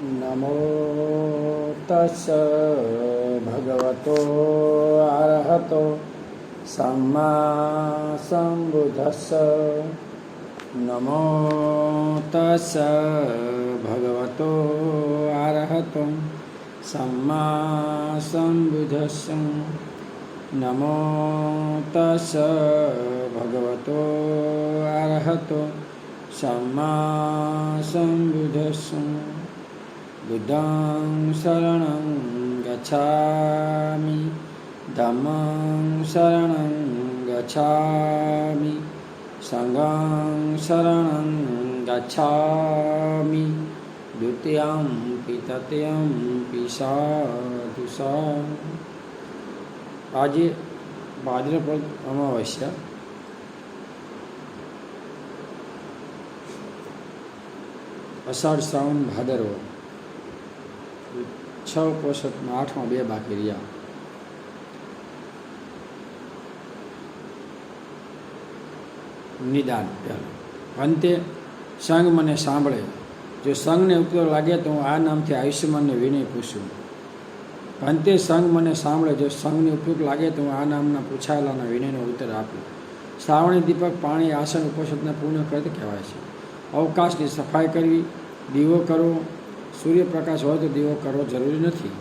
નમો તસ્સ ભગવતો અરહતો સમ્મા સંબુદ્ધસ્સ. નમો તસ્સ ભગવતો અરહતો સમ્મા સંબુદ્ધસ્સ. નમો તસ્સ ભગવતો અરહતો સમ્મા સંબુદ્ધસ્સ. બુદ્ધં શરણં ગચ્છામિ, ધમ્મં શરણં ગચ્છામિ, સંઘં શરણં ગચ્છામિ, દ્વિતીયમ્પિ તૃતીયમ્પિ સાધુ સાધુ. આજે ભાદ્રપદ અમાવસ્યા. અષાઢ શ્રાવણ ભાદરવો 6 ઉપોષતમાં 8માં 2 બાકી રહ્યા. નિદાન પહેલું. અંતે સંઘ મને સાંભળે, જો સંઘને ઉપયોગ લાગે તો હું આ નામથી આયુષ્યમાનને વિનય પૂછું. અંતે સંઘ મને સાંભળે, જો સંઘને ઉપયોગ લાગે તો હું આ નામના પૂછાયેલાના વિનયનો ઉત્તર આપું. શ્રાવણી દીપક પાણી આસન ઉપોષતના પૂર્ણ કરત કહેવાય છે. અવકાશની સફાઈ કરવી, દીવો કરવો, સૂર્યપ્રકાશ હોય તો દીવો કરવો જરૂરી નથી.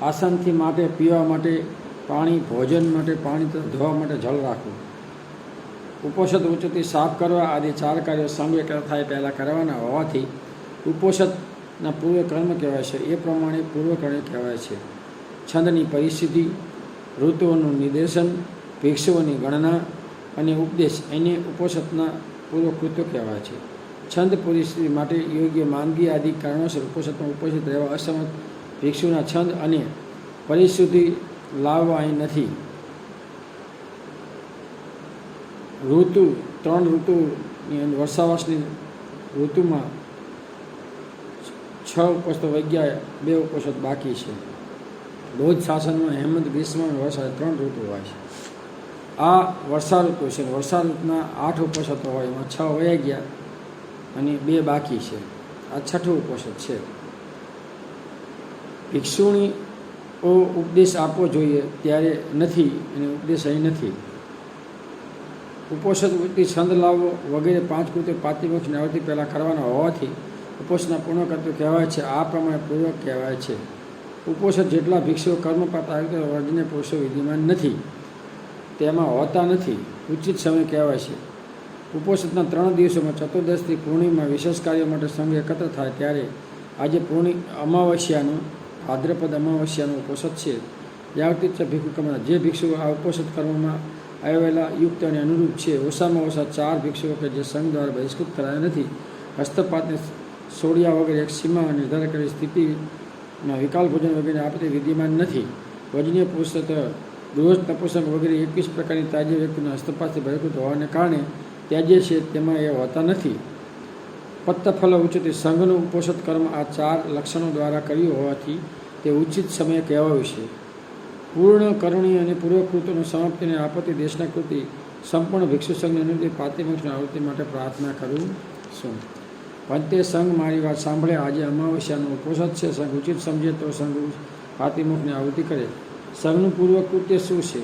આસનથી માટે, પીવા માટે પાણી, ભોજન માટે પાણી તથા ધોવા માટે જળ રાખવું. ઉપોષત ઉચ્ચથી સાફ કરવા આદિ 4 કાર્યો સંઘ એકલા થાય પહેલાં કરવાના હોવાથી ઉપોષતના પૂર્વકર્મ કહેવાય છે. એ પ્રમાણે પૂર્વકર્મ કહેવાય છે. છંદની પરિસ્થિતિ, ઋતુઓનું નિર્દેશન, ભિક્ષુઓની ગણના અને ઉપદેશ એને ઉપોષતના પૂર્વકૃત્યો કહેવાય છે. છંદ પરિસ્થિતિ માટે યોગ્ય માંદગી આદિ કારણોસર ઉપોષતમાં ઉપસ્થિત રહેવા અસમર્થ ભિક્ષુના છંદ અને પરિસ્થિતિ લાવવા અહીં નથી. ઋતુ 3 ઋતુની વર્ષાવાસની ઋતુમાં 6 ઉપોષતો વૈગ્યા 2 ઉપોષત બાકી છે. બૌદ્ધ શાસનમાં હેમંત, ગ્રીષ્મ અને વરસાદ 3 ઋતુ હોય છે. આ વર્ષા ઋતુ છે. વર્ષા ઋતુના 8 ઉપોષતો હોય, એમાં 6 વયા ગયા અને 2 બાકી છે. આ 6થું ઉપોષત છે. ભિક્ષુણીઓ ઉપદેશ આપવો જોઈએ ત્યારે નથી, અને ઉપદેશ અહીં નથી. ઉપોષત વૃત્તિ, છંદ લાવવો વગેરે 5 કૃત્યો પાતિમોક્ષની આવૃત્તિ પહેલાં કરવાના હોવાથી ઉપોષના પૂર્ણ કરતો કહેવાય છે. આ પ્રમાણે પૂર્વક કહેવાય છે. ઉપોષત જેટલા ભિક્ષુઓ કર્મપાત આવી વર્ગને પુરુષો વિદ્યમાન નથી, તેમાં હોતા નથી. ઉચિત સમય કહેવાય છે. ઉપોષતના 3 દિવસોમાં ચતુર્દશથી પૂર્ણિમા વિશેષ કાર્યો માટે સંઘ એકત્ર થાય ત્યારે આજે અમાવસ્યાનું, ભાદ્રપદ અમાવસ્યાનું ઉપોષત છે. જાગૃતિચ ભિક્ષુ કર્મ, જે ભિક્ષુઓ આ ઉપોષત કર્મમાં આવેલા યુક્ત અને અનુરૂપ છે. ઓછામાં ઓછા 4 ભિક્ષુઓ કે જે સંઘ દ્વારા બહિષ્કૃત કરાયા નથી, હસ્તપાતને છોડ્યા વગર એક સીમા નિર્ધાર કરી સ્થિતિના વિકાલ ભોજન વગેરે આપતે વિદ્યમાન નથી. વજનીય પુરુષ, ગૃહસ્થ, નપુંસક વગેરે 21 પ્રકારની ત્યાજ્ય વ્યક્તિના હસ્તપાતથી બહિષ્કૃત હોવાને કારણે ત્યાજ્ય છે તેમાં એ હોતા નથી. પત્તફલ ઉચ્ચથી સંઘનું ઉપોષત કર્મ આ 4 લક્ષણો દ્વારા કર્યું હોવાથી તે ઉચિત સમયે કહેવાયું છે. પૂર્ણ કરણી અને પૂર્વકૃત્યોની સમાપ્તિને આપત્તિ દેશના કૃતિ સંપૂર્ણ ભિક્ષુ સંઘની અનુમતિ પાતિમોક્ષની આવૃત્તિ માટે પ્રાર્થના કરું છું. અંતે સંઘ મારી વાત સાંભળે. આજે અમાવસ્યાનો ઉપોષત છે. સંઘ ઉચિત સમજે તો સંઘ પાતિમોક્ષની આવૃત્તિ કરે. સંઘનું પૂર્વકૃત્ય શું છે?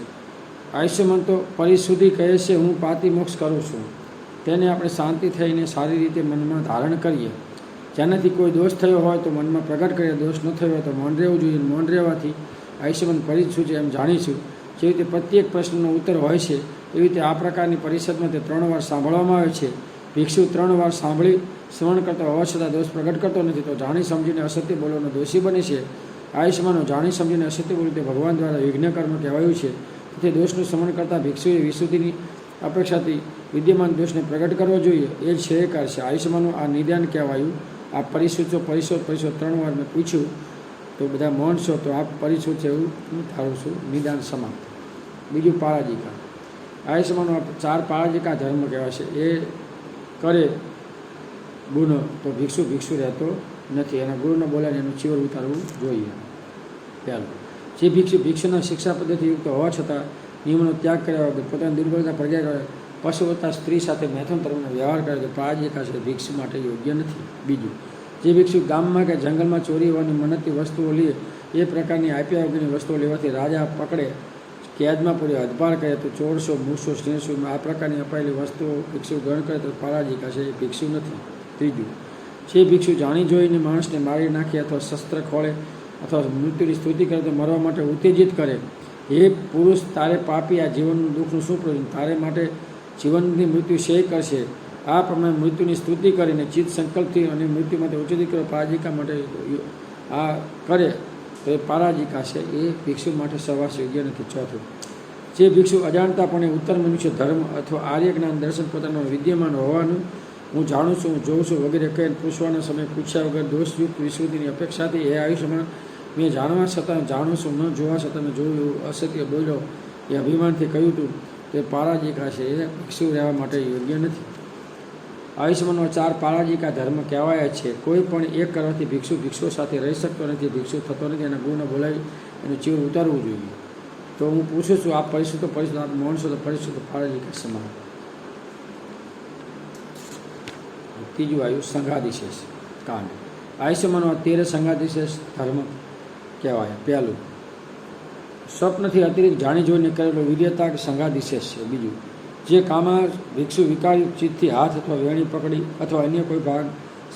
આયુષ્યમાન તો પરિશુદ્ધિ કહે છે, હું પાતિમોક્ષ કરું છું. તેને આપણે શાંતિ થઈને સારી રીતે મનમાં ધારણ કરીએ. જેનાથી કોઈ દોષ થયો હોય તો મનમાં પ્રગટ કરીએ, દોષ ન થયો હોય તો મૌન રહેવું જોઈએ. મૌન રહેવાથી આયુષ્યમાન પરિશુદ્ધિ એમ જાણીશું. જેવી રીતે પ્રત્યેક પ્રશ્નનો ઉત્તર હોય છે, એવી રીતે આ પ્રકારની પરિષદમાં તે 3 વાર સાંભળવામાં આવે છે. ભિક્ષુ 3 વાર સાંભળી શ્રવણ કરતો હોવા છતાં દોષ પ્રગટ કરતો નથી, તો જાણી સમજીને અસત્ય બોલવાનો દોષી બને છે. આયુષ્યમાનો જાણી સમજીને અસત્ય બોલ્યું તે ભગવાન દ્વારા વિઘ્ન કર્મ કહેવાયું છે. તેથી દોષનું શમન કરતાં ભિક્ષુએ વિશુદ્ધિની અપેક્ષાથી વિદ્યમાન દોષને પ્રગટ કરવો જોઈએ. એ જ શ્રેયકાર છે. આયુષ્યમાનું આ નિદાન કહેવાયું. આ પરિશુદ્ધ 3 વાર મેં પૂછ્યું તો બધા મૌન છો, તો આ પરિશુદ્ધ છે એવું હું ધારું છું. નિદાન સમાપ્ત. બીજું પારાજિકા. આયુષ્યમાનો 4 પારાજિકા ધર્મ કહેવાય છે. એ કરે ગુનો તો ભિક્ષુ રહેતો નથી. એના ગુરુને બોલાવીને એનું ચીવર ઉતારવું જોઈએ. પહેલું, જે ભિક્ષુના શિક્ષા પદ્ધતિયુક્ત હોવા છતાં નિયમનો ત્યાગ કર્યા વગર પોતાની દુર્બળતા પ્રજ્ઞા કરે, પશુવત્તા સ્ત્રી સાથે મૈથુન તરફનો વ્યવહાર કરે તો પારાજિકા છે, ભિક્ષુ માટે યોગ્ય નથી. બીજું, જે ભિક્ષુ ગામમાં કે જંગલમાં ચોરી હોવાની મનતથી વસ્તુઓ લે એ પ્રકારની આપ્યા વગરની વસ્તુઓ લેવાથી રાજા પકડે, કેદમાં પૂરી હદપાર કરે તો 1400 મૂસો 1300 આ પ્રકારની અપાયેલી વસ્તુઓ ભિક્ષુ ગ્રહણ કરે તો પરાજિકા છે, એ ભિક્ષુ નથી. ત્રીજું, જે ભિક્ષુ જાણી જોઈને માણસને મારી નાખે અથવા શસ્ત્ર ખોળે અથવા મૃત્યુની સ્તુતિ કરે તો મરવા માટે ઉત્તેજિત કરે, હે પુરુષ, તારે પાપી આ જીવનનું દુઃખનું શું પ્રયોજન? તારે માટે જીવનની મૃત્યુ શેય કરશે. આ પ્રમાણે મૃત્યુની સ્તુતિ કરીને ચિત્ત સંકલ્પથી અને મૃત્યુમાંથી ઉચ્ચિત કરે પરાજિકા માટે આ કરે તો એ પરાજિકા છે, એ ભિક્ષુ માટે સહવાસ યોગ્ય નથી. ચોથું, જે ભિક્ષુ અજાણતાપણે ઉત્તર મનુષ્ય ધર્મ અથવા આર્ય જ્ઞાન દર્શન પોતાનું વિદ્યમાન હોવાનું હું જાણું છું, હું જોઉં છું વગેરે કહીને પૂછવાના સમયે પૂછ્યા વગર દોષયુક્ત વિશુદ્ધિની અપેક્ષાથી એ આયુષ્યમાં મેં જાણવા છતાં જાણું છું, ન જોવા છતાં મેં જોયું એવું અસત્ય બોલ્યો એ અભિમાનથી કહ્યું હતું તે પરાજિકા છે, એ ભિક્ષુ રહેવા માટે યોગ્ય નથી. આયુષ્યમાનનો 4 પરાજિકા ધર્મ કહેવાય છે. કોઈ પણ એક કરવાથી ભિક્ષુ સાથે રહી શકતો નથી, ભિક્ષુ થતો નથી. એના ગુણ બોલાવી એનું જીવ ઉતારવું જોઈએ. તો હું પૂછું છું, આપ પરિશુદ્ધ આપ માણસો તો પરિશુદ્ધ પરાજિકા સમાન. ત્રીજું આવ્યું સંઘાદિશેષ કાંડ. આયુષ્યમાનનો 13 સંઘાદિશેષ ધર્મ કહેવાય. પહેલું, સ્વપ્નથી અતિરિક્ત જાણી જોઈને કરેલો વિદ્યતા કે સંઘાદિશેષ છે. બીજું, જે કામમાં ભિક્ષુ વિકારયુક્ત ચિત્તથી હાથ અથવા વેણી પકડી અથવા અન્ય કોઈ ભાગ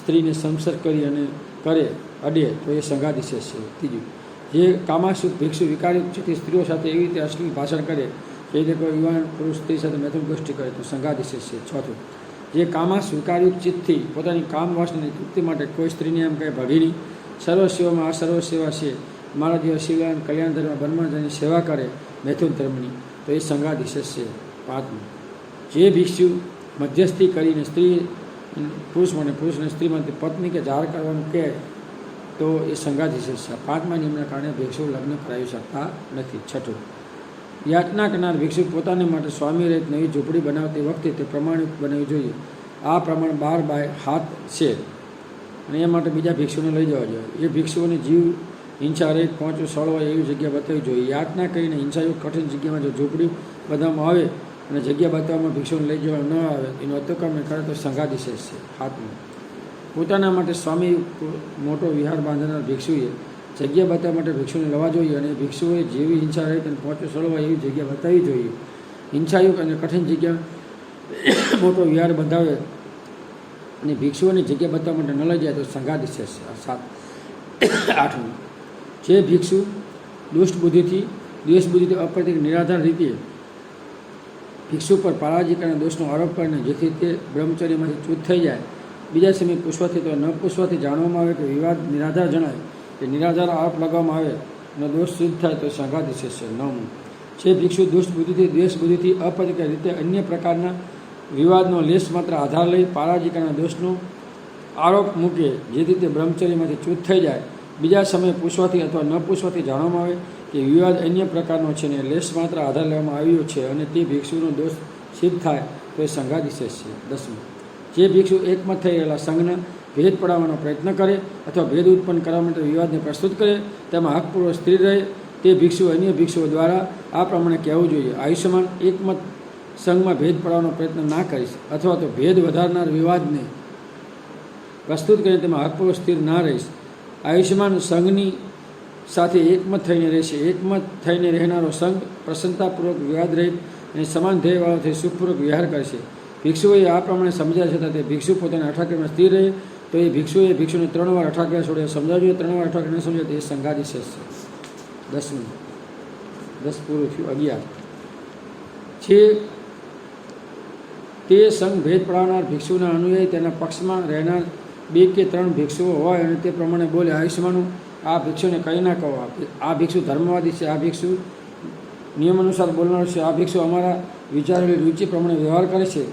સ્ત્રીને સંસર્ગ કરી અને કરે અડે તો એ સંઘાદિશેષ છે. ત્રીજું, જે કામાસુખ ભિક્ષુ વિકારયુક્ત ચિત્તથી સ્ત્રીઓ સાથે એવી રીતે અશ્લીલ ભાષણ કરે કે રીતે કોઈ યુવાન પુરુષ સ્ત્રી સાથે મૈથુન ગોષ્ઠી કરે તો સંઘાદિશેષ છે. ચોથું, જે કામાસ વિકારયુક્ત ચિત્તથી પોતાની કામ વાસનાની તૃપ્તિ માટે કોઈ સ્ત્રીને એમ કહે ભગીની સર્વસેવામાં આ સર્વસેવા છે, મારા જેવા શિલાન કલ્યાણ ધર્મ બ્રહ્માજની સેવા કરે મૈથુન ધર્મની તો એ સંઘાદિશેષ છે. પાંચમું, જે ભિક્ષુ મધ્યસ્થી કરીને સ્ત્રી પુરુષને સ્ત્રીમાંથી પત્ની કે જાહેર કરવાનું કહે તો એ સંઘાદિશેષ છે. 5મા નિયમના કારણે ભિક્ષુ લગ્ન કરાવી શકતા નથી. છઠ્ઠું, યાચના કરનાર ભિક્ષુ પોતાને માટે સ્વામી રહિત નવી ઝૂંપડી બનાવતી વખતે તે પ્રમાણિત બનાવવી જોઈએ. આ પ્રમાણ 12 બાય 7 છે અને એ માટે બીજા ભિક્ષુને લઈ જવા જોઈએ. એ ભિક્ષુઓને જીવ હિંસા રહિત પહોંચવું સરળ હોય એવી જગ્યા બતાવવી જોઈએ. યાચના કરીને હિંસાયુક્ત કઠિન જગ્યામાં જો ઝૂંપડી બનાવવામાં આવે અને જગ્યા બતાવવામાં ભિક્ષુને લઈ જવા ન આવે એનું અતિક્રમ કરે તો સંઘાદિશેષ છે. 7મું, પોતાના માટે સ્વામી મોટો વિહાર બાંધનાર ભિક્ષુએ જગ્યા બતાવવા માટે ભિક્ષુને લેવા જોઈએ અને ભિક્ષુઓએ જેવી હિંસા રહિત અને પહોંચવું સરળ હોય એવી જગ્યા બતાવવી જોઈએ. હિંસાયુક્ત અને કઠિન જગ્યા મોટો વિહાર બંધાવે અને ભિક્ષુઓની જગ્યા બતાવવા માટે ન લઈ જાય તો સંઘાદિશેષ છે. 8મું, જે ભિક્ષુ દ્વેષબુદ્ધિથી અપ્રતિક નિરાધાર રીતે ભિક્ષુ પર પરાજિકાના દોષનો આરોપ કરીને જેથી તે બ્રહ્મચર્યમાંથી ચૂત થઈ જાય, બીજા સમયે પૂછવાથી તો ન પૂછવાથી જાણવામાં આવે કે વિવાદ નિરાધાર જણાય કે નિરાધાર આરોપ લગાવવામાં આવે અને દોષ સિદ્ધ થાય તો સંઘાદિશેષ છે. 9મું, જે ભિક્ષુ દ્વેષબુદ્ધિથી અપ્રતિક રીતે અન્ય પ્રકારના વિવાદનો લેશ માત્ર આધાર લઈ પરાજિકાના દોષનો આરોપ મૂકે જેથી તે બ્રહ્મચર્યમાંથી ચૂત થઈ જાય, બીજા સમયે પૂછવાથી અથવા ન પૂછવાથી જાણવામાં આવે કે વિવાદ અન્ય પ્રકારનો છે અને લેશ માત્ર આધાર લેવામાં આવ્યો છે અને તે ભિક્ષુનો દોષ સિદ્ધ થાય તો એ સંઘાદિશેષ છે. 10મું, જે ભિક્ષુ એકમત થઈ રહેલા સંઘના ભેદ પડાવવાનો પ્રયત્ન કરે અથવા ભેદ ઉત્પન્ન કરવા માટે વિવાદને પ્રસ્તુત કરે તેમાં હકપૂર્વક સ્થિર રહે તે ભિક્ષુ અન્ય ભિક્ષુઓ દ્વારા આ પ્રમાણે કહેવું જોઈએ. આયુષ્યમાન એકમત સંઘમાં ભેદ પડાવવાનો પ્રયત્ન ના કરીશ અથવા તો ભેદ વધારનાર વિવાદને પ્રસ્તુત કરીને તેમાં હકપૂર્વક સ્થિર ના રહીશ. આયુષ્યમાન સંઘની સાથે એકમત થઈને રહેશે. એકમત થઈને રહેનારો સંઘ પ્રસન્નતાપૂર્વક વિવાદ રહિત અને સમાન ધ્યેયવાળો થઈ સુખપૂર્વક વિહાર કરશે. ભિક્ષુઓએ આ પ્રમાણે સમજાય છતાં તે ભિક્ષુ પોતાના અઠાગ્રહમાં સ્થિર રહે તો એ ભિક્ષુને 3 વાર અઠાગ્રહ છોડે સમજાવવું જોઈએ. 3 વાર અઠાગ્રહ ન સમજાય તો એ સંઘાદિશેષ છે. 10મું, 10 પૂરું થયું. 11, જે તે સંઘ ભેદ પડાવનાર ભિક્ષુના અનુયાયી તેના પક્ષમાં રહેનાર 2 કે 3 ભિક્ષુઓ હોય અને તે પ્રમાણે બોલે આયુષ્યમાનું આ ભિક્ષુને કંઈ ના કહો, આ ભિક્ષુ ધર્મવાદી છે, આ ભિક્ષુ નિયમ અનુસાર બોલનાર છે, આ ભિક્ષુ અમારા વિચારેલી રૂચિ પ્રમાણે વ્યવહાર કરે છે,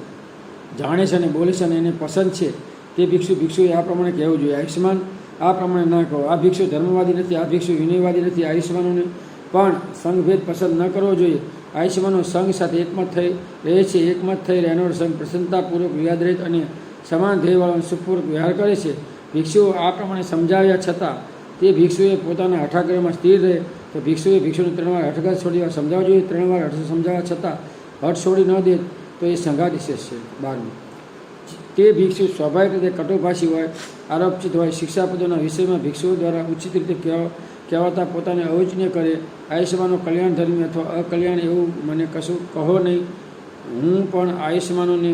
જાણે છે અને બોલે છે અને એને પસંદ છે તે ભિક્ષુએ આ પ્રમાણે કહેવું જોઈએ. આયુષ્યમાન આ પ્રમાણે ના કહો, આ ભિક્ષુ ધર્મવાદી નથી, આ ભિક્ષુ વિનયવાદી નથી. આયુષ્યમાનોને પણ સંઘભેદ પસંદ ન કરવો જોઈએ. આયુષ્યમાનો સંઘ સાથે એકમત થઈ રહે છે. એકમત થઈ રહેનારો સંઘ પ્રસન્નતાપૂર્વક વિવાદ રહિત અને સમાન ધ્યેયવાળો સુખપૂર્વક વ્યવહાર કરે છે. ભિક્ષુઓ આ પ્રમાણે સમજાવ્યા છતાં તે ભિક્ષુએ પોતાના અઠાગ્રહમાં સ્થિર રહે તો ભિક્ષુને 3 વાર હઠઘાત છોડી સમજાવવા જોઈએ. 3 વાર સમજાવવા છતાં હઠ છોડી ન દે તો એ સંઘાદિશેષ છે. 12મું, તે ભિક્ષુ સ્વાભાવિક રીતે કટુભાષી હોય, આરોપચિત હોય, શિક્ષાપદોના વિષયમાં ભિક્ષુઓ દ્વારા ઉચિત રીતે કહેવાતા પોતાને અવચનીય કરે, આયુષ્યમાનો કલ્યાણધર્મી અથવા અકલ્યાણ એવું મને કશું કહો નહીં, હું પણ આયુષ્યમાનોને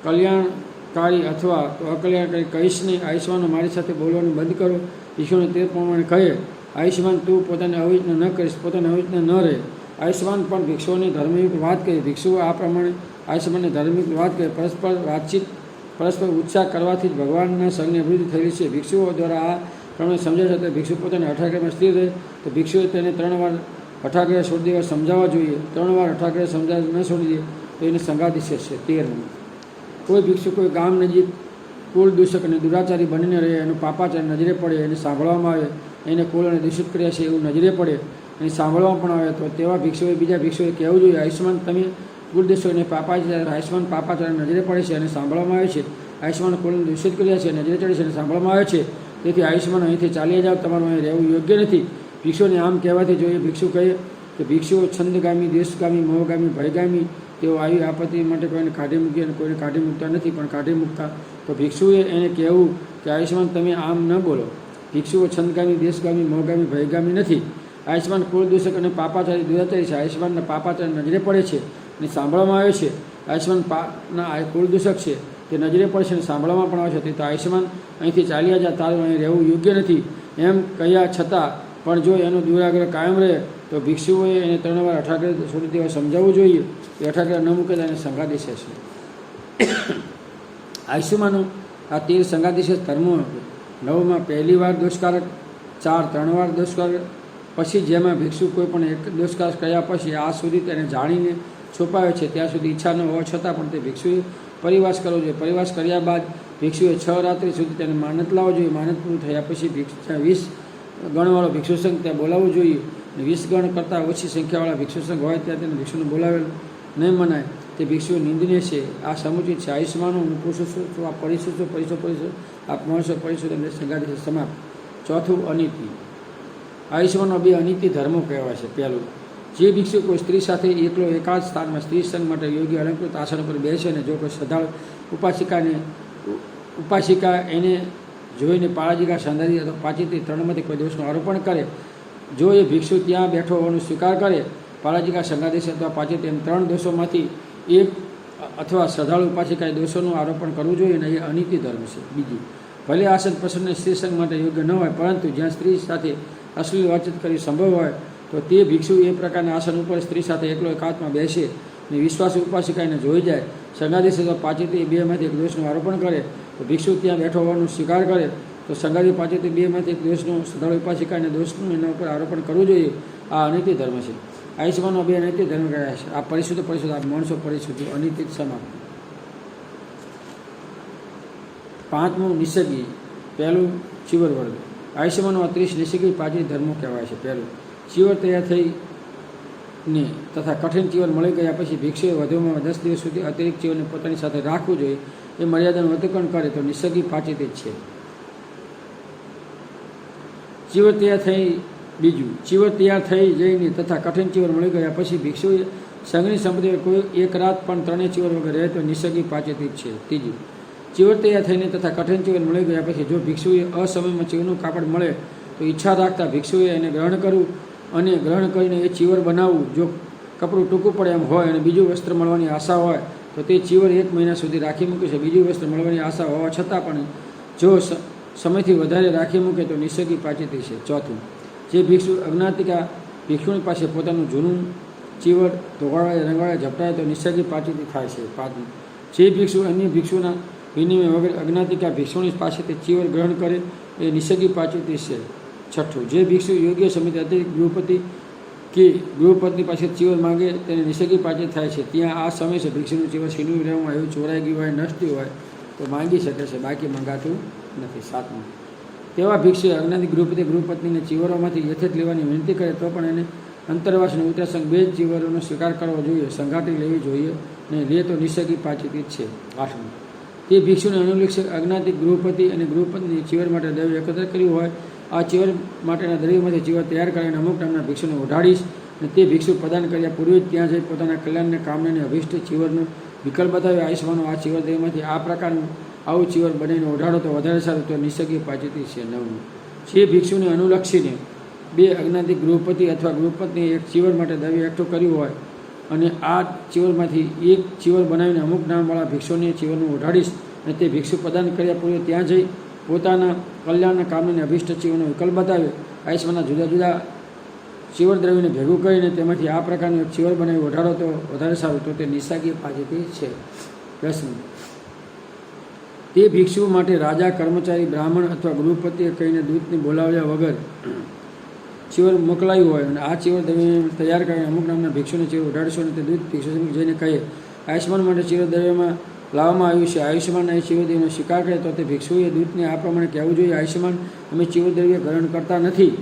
કલ્યાણકારી અથવા તો અકલ્યાણકારી કહીશ નહીં, આયુષ્યમાનો મારી સાથે બોલવાનું બંધ કરો. ભિક્ષુને તે પ્રમાણે કહે, આયુષ્યમાન તું પોતાને અવિચના ન કરીશ, પોતાને અવિચના ન રહે. આયુષ્યમાન પણ ભિક્ષુઓની ધર્મયુક્ત વાત કરી. ભિક્ષુઓ આ પ્રમાણે આયુષ્યમાનની ધર્મયુક્ત વાત કરી. પરસ્પર વાતચીત, પરસ્પર ઉત્સાહ કરવાથી જ ભગવાનના સંઘની અభిવૃદ્ધિ થયેલી છે. ભિક્ષુઓ દ્વારા આ પ્રમાણે સમજાય છે. ભિક્ષુ પોતાને હઠાગ્રહમાં સ્થિર રહે તો ભિક્ષુએ તેને 3 વાર હઠાગ્રહ છોડી દેવા સમજાવવા જોઈએ. 3 વાર હઠાગ્રહ સમજાવ ન છોડી દે તો એને સંઘાતિશય છે. 13. કોઈ ભિક્ષુ કોઈ ગામ નજીક કુળ દૂષક અને દુરાચારી બનીને રહે, એનું પાપાચાર નજરે પડે, એને સાંભળવામાં આવે, એને કુળ અને દૂષિત કર્યા છે એવું નજરે પડે, એને સાંભળવામાં પણ આવે, તો તેવા ભિક્ષુએ બીજા ભિક્ષુએ કહેવું જોઈએ, આયુષ્યમાન તમે કુળ દૂષક અને પાપાચાર, આયુષ્યમાન પાપાચાર નજરે પડે છે અને સાંભળવામાં આવે છે, આયુષ્યમાન કુળને દૂષિત કર્યા છે, નજરે ચડે છે અને સાંભળવામાં આવે છે, તેથી આયુષ્યમાન અહીંથી ચાલી જાઓ, તમારું અહીં રહેવું યોગ્ય નથી. ભિક્ષુને આમ કહેવાથી જોઈએ. ભિક્ષુ કહે કે ભિક્ષુઓ છંદગામી, દેશગામી, મોહગામી, ભયગામી, તેઓ આવી આપત્તિ માટે કોઈને કાઢી મૂકી અને કોઈને કાઢી મૂકતા નથી, પણ કાઢી મૂકતા. તો ભિક્ષુએ એને કહેવું કે આયુષ્યમાન તમે આમ ન બોલો. ભિક્ષુઓ છંદગામી, દેશગામી, મોહગામી, ભયગામી નથી. આયુષ્યમાન કુળ દૂષક અને પાપાચારી દુરાચારી છે. આયુષ્યમાનના પાપાચાર નજરે પડે છે અને સાંભળવામાં આવે છે. આયુષ્યમાન કુળ દૂષક છે, તે નજરે પડે છે અને સાંભળવામાં પણ આવે છે. તો આયુષ્યમાન અહીંથી ચાલ્યા જા, તારું અહીં રહેવું યોગ્ય નથી. એમ કહ્યા છતાં પણ જો એનો દુરાગ્રહ કાયમ રહે તો ભિક્ષુઓએ એને 3 વાર હઠાગ્રહ છોડી દેવા સમજાવવું જોઈએ. એ હઠાગ્રહ ન મૂકે તો એને સંઘાતિશય છે. આયુષ્યમાનો આ 13 સંઘાતિશય ધર્મો. 9માં પહેલી વાર દોષકારક, 4 3 વાર દોષકારક, પછી જેમાં ભિક્ષુ કોઈ પણ એક દોષકારક કર્યા પછી આ સુધી તેને જાણીને છુપાવે છે ત્યાં સુધી ઈચ્છા ન હોવા છતાં પણ તે ભિક્ષુએ પરિવાસ કરવો જોઈએ. પરિવાસ કર્યા બાદ ભિક્ષુએ 6 રાત્રિ સુધી તેને માનત લાવવો જોઈએ. માનત પૂરું થયા પછી 20 ગણવાળો ભિક્ષુ સંઘ ત્યાં બોલાવવું જોઈએ. 20 ગણ કરતાં ઓછી સંખ્યાવાળા ભિક્ષુ સંઘ હોય ત્યાં તેને ભિક્ષુને બોલાવેલ નહીં મનાય. તે ભિક્ષુઓ નિંદનીય છે. આ સમુચિત છે. આયુષ્યમાનો હું પૂછું છું, આ પરિશું આ માણસો પરિશું તમને સંગાતી સમાપ્ત. 4. અનીતિ. આયુષ્યમાનો 2 અનીતિ ધર્મો કહેવાય છે. પહેલું, જે ભિક્ષુ કોઈ સ્ત્રી સાથે એકલો એકાદ સ્થાનમાં સ્ત્રી સંઘ માટે યોગ્ય અલંકૃત આસન પર બેસે અને જો કોઈ શ્રદ્ધાળુ ઉપાસિકા એને જોઈને પાળાજીકા, સંધારી અથવા પાચિતી 3માંથી કોઈ દોષનું આરોપણ કરે, જો એ ભિક્ષુ ત્યાં બેઠો હોવાનો સ્વીકાર કરે, પાળાજીકા, સંઘાદેશ અથવા પાચિતી એમ 3 દોષોમાંથી એક અથવા શ્રદ્ધાળુ ઉપાસિકાએ દોષોનું આરોપણ કરવું જોઈએ અને એ અનીતિ ધર્મ છે. બીજી, ભલે આસન પ્રસંગને સ્ત્રી સંઘ માટે યોગ્ય ન હોય, પરંતુ જ્યાં સ્ત્રી સાથે અશ્લીલ વાતચીત કરી સંભવ હોય તો તે ભિક્ષુ એ પ્રકારના આસન ઉપર સ્ત્રી સાથે એકલો એકાંતમાં બેસે અને વિશ્વાસુ ઉપાસિકાને જોઈ જાય, સંઘાદેશ અથવા પાચિતી 2માંથી એક દોષનું આરોપણ કરે, તો ભિક્ષુ ત્યાં બેઠો હોવાનો સ્વીકાર કરે તો સંઘાદી પાચિતી 2માંથી એક દોષનું શ્રદ્ધાળુ ઉપાસિકાને દોષનું એના ઉપર આરોપણ કરવું જોઈએ. આ અનીતિ ધર્મ છે. આયુષ્યમાનો 2 અનીતિ ધર્મ કહેવાય છે. આ પરિશુદ્ધ આ માણસો પરિશુદ્ધ અનીતિ સમાપ્ત. 5મું નિષેધી. પહેલું, ચીવર વર્ગ. આયુષ્યમાનો 30 નિષેધી પાચિત ધર્મો કહેવાય છે. પહેલું, ચીવર તૈયાર થઈને તથા કઠિન ચીવર મળી ગયા પછી ભિક્ષુએ વધુમાં 10 દિવસ સુધી અતિરિક્ત ચીવરને પોતાની સાથે રાખવું જોઈએ. એ મર્યાદાનું અતિક્રમણ કરે તો નિષેધી પાચિત જ છે. ચીવર તૈયાર થઈ. બીજું, ચીવર તૈયાર થઈ જઈને તથા કઠિન ચીવર મળી ગયા પછી ભિક્ષુએ સંઘની સંપત્તિ કોઈ 1 રાત પણ 3 ચીવર વગર રહે તો નિષેધી પાચિત છે. ત્રીજું, ચીવર તૈયાર થઈને તથા કઠિન ચીવર મળી ગયા પછી જો ભિક્ષુએ અસમયમાં ચીવરનું કાપડ મળે તો ઈચ્છા રાખતા ભિક્ષુએ એને ગ્રહણ કરવું અને ગ્રહણ કરીને એ ચીવર બનાવવું. જો કપડું ટૂંકું પડે એમ હોય અને બીજું વસ્ત્ર મળવાની આશા હોય તો તે ચીવર 1 મહિના સુધી રાખી મૂકે છે. બીજું વસ્ત્ર મળવાની આશા હોવા છતાં પણ જો સમયથી વધારે રાખી મૂકે તો નિષેધી પાચિતી છે. 4. જે ભિક્ષુ અજ્ઞાતિકા ભિક્ષુની પાસે પોતાનું જૂનું ચીવર ધોવાળે રંગવાળે ઝપટાય તો નિષેધી પાચિતી થાય છે. 5. જે ભિક્ષુ અન્ય ભિક્ષુના વિનિમય વગર અજ્ઞાતિકા ભિક્ષુની પાસેથી ચીવર ગ્રહણ કરે એ નિષેધી પાચિતી છે. 6. જે ભિક્ષુ યોગ્ય સમયથી અતિરિક્ત ગૃહપતિ કે ગૃહપત્ની પાસે ચીવર માંગે તેને નિષેધી પાચિત થાય છે. ત્યાં આ સમય છે ભિક્ષુનું ચીવર છીનવી રહેવું એવું ચોરાઈ ગયું હોય, નષ્ટ હોય તો માંગી શકે છે, બાકી મંગાતું નથી. 7. તેવા ભિક્ષુએ અજ્ઞાતિ ગૃહપત્નીને ચીવરોમાંથી યથેત લેવાની વિનંતી કરે તો પણ એને અંતરવાસ અને ઉત્તરસંઘ 2 જ ચીવરોનો સ્વીકાર કરવો જોઈએ. સંઘાતી લેવી જોઈએ નહીં. લે તો નિષેધી પાચિતી જ છે. 8. તે ભિક્ષુને અનુલેક્ષક અજ્ઞાતિ ગૃહપતિ અને ગૃહપત્ની ચીવર માટે દ્રવ્ય એકત્ર કર્યું હોય, આ ચીવર માટેના દ્રવ્યમાંથી ચીવર તૈયાર કરીને અમુક નામના ભિક્ષુને ઓઢાડીશ અને તે ભિક્ષુ પ્રદાન કર્યા પૂર્વે જ ત્યાં જઈ પોતાના કલ્યાણને કામનાને અભિષ્ટ ચીવરનો વિકલ્પ બતાવ્યો. આયુષ્યમાનો આ ચીવર દ્રવ્યમાંથી આ પ્રકારનું આવું ચીવર બનાવીને ઓઢાડો તો વધારે સારું, તો નિસર્ગી પાચેતી છે. 9. જે ભિક્ષુને અનુલક્ષીને 2 અજ્ઞાતિ ગૃહપતિ અથવા ગૃહપતિને એક ચીવર માટે દ્રવ્ય એકઠું કર્યું હોય અને આ ચીવરમાંથી એક ચીવર બનાવીને અમુક નામવાળા ભિક્ષુને ચીવરનું ઓઢાડીશ અને તે ભિક્ષુ પ્રદાન કર્યા પૂર્વે ત્યાં જઈ પોતાના કલ્યાણના કામને અભિષ્ટ ચીવરનો વિકલ્પ બતાવ્યો. આયુષ્યમાનના જુદા જુદા ચીવર દ્રવ્યને ભેગું કરીને તેમાંથી આ પ્રકારનું એક ચીવર બનાવી ઓઢાડો તો વધારે સારું, તો તે નિસર્ગી પાચેતી છે. પ્રશ્ન: તે ભિક્ષુ માટે રાજા, કર્મચારી, બ્રાહ્મણ અથવા ગૃહપતિએ કહીને દૂતને બોલાવ્યા વગર ચીવર મોકલાયું હોય અને આ ચીવર દ્રવ્ય તૈયાર કરીને અમુક નામના ભિક્ષુને ચીવર ઓઢાડશો અને તે દૂત ભિક્ષુ જઈને કહે, આયુષ્યમાન માટે ચીવર દ્રવ્યમાં લાવવામાં આવ્યું છે, આયુષ્યમાનના એ ચીવર દ્રવ્યનો સ્વીકાર કરે, તો તે ભિક્ષુએ દૂતને આ પ્રમાણે કહેવું જોઈએ, આયુષ્યમાન, અમે ચીવર દ્રવ્ય ગ્રહણ કરતા નથી.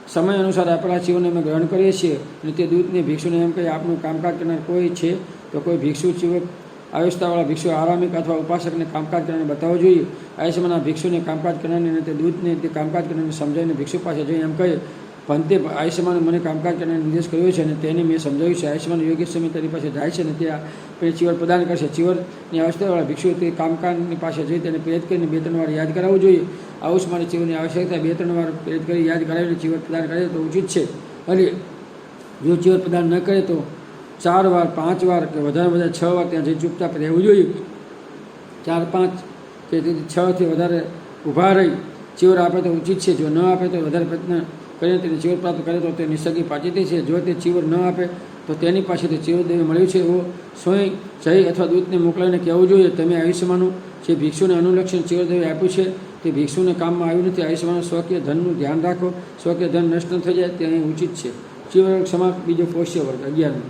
સમય અનુસાર આપેલા ચીવરને અમે ગ્રહણ કરીએ છીએ. અને તે દૂતને ભિક્ષુને એમ કહે, આપનું કામકાજ કરનાર કોઈ છે તો કોઈ ભિક્ષુ ચીવર આયુષ્યતાવાળા ભિક્ષુ આરામિક અથવા ઉપાસકને કામકાજ કરનારને બતાવવું જોઈએ. આયુષ્યમાનના ભિક્ષુને કામકાજ કરનારને અને તે દૂતને તે કામકાજ કરનારને સમજાવીને ભિક્ષુ પાસે જઈ એમ કહે, પંતે આયુષ્યમાને મને કામકાજ કરવાનો નિર્દેશ કર્યો છે અને તેને મેં સમજાવ્યું છે. આયુષ્યમાન યોગ્ય સમય તેની પાસે જાય છે અને તે આપણે ચીવર પ્રદાન કરશે. ચીવરની આવશ્યકતાવાળા ભિક્ષુએ તે કામકાજની પાસે જઈ તેને પ્રેરિત કરીને 2-3 વાર યાદ કરાવવું જોઈએ. આયુષ્યમાને ચીવરની આવશ્યકતા 2-3 વાર પ્રેરિત કરી યાદ કરાવીને ચીવર પ્રદાન કરે તો ઉચિત છે. અને જો ચીવર પ્રદાન ન કરે તો 4 વાર, 5 વાર કે વધારે 6 વાર ત્યાં જઈ ચૂપચાપ રહેવું જોઈએ. 4, 5 કે 6થી વધારે ઊભા રહી ચીવર આપે તો ઉચિત છે. જો ન આપે તો વધારે પ્રયત્ન કરીને તેને ચીવર પ્રાપ્ત કરે તો તે નિસર્ગી પાચેતી છે. જો તે ચીવર ન આપે તો તેની પાસેથી ચીવર દ્રવ્ય મળ્યું છે એવો સ્વયં જઈ અથવા દૂતને મોકલાવીને કહેવું જોઈએ, તમે આયુષ્યમાનું જે ભિક્ષુને અનુલક્ષીને ચીવર દ્રવ્ય આપ્યું છે તે ભિક્ષુને કામમાં આવ્યું નથી. આયુષ્યમાન સ્વકીય ધનનું ધ્યાન રાખો, સ્વકીય ધન નષ્ટ ન થઈ જાય તે અહીં ઉચિત છે. ચીવર સમાપ્ત. બીજો પોષ્ય વર્ગ. 11.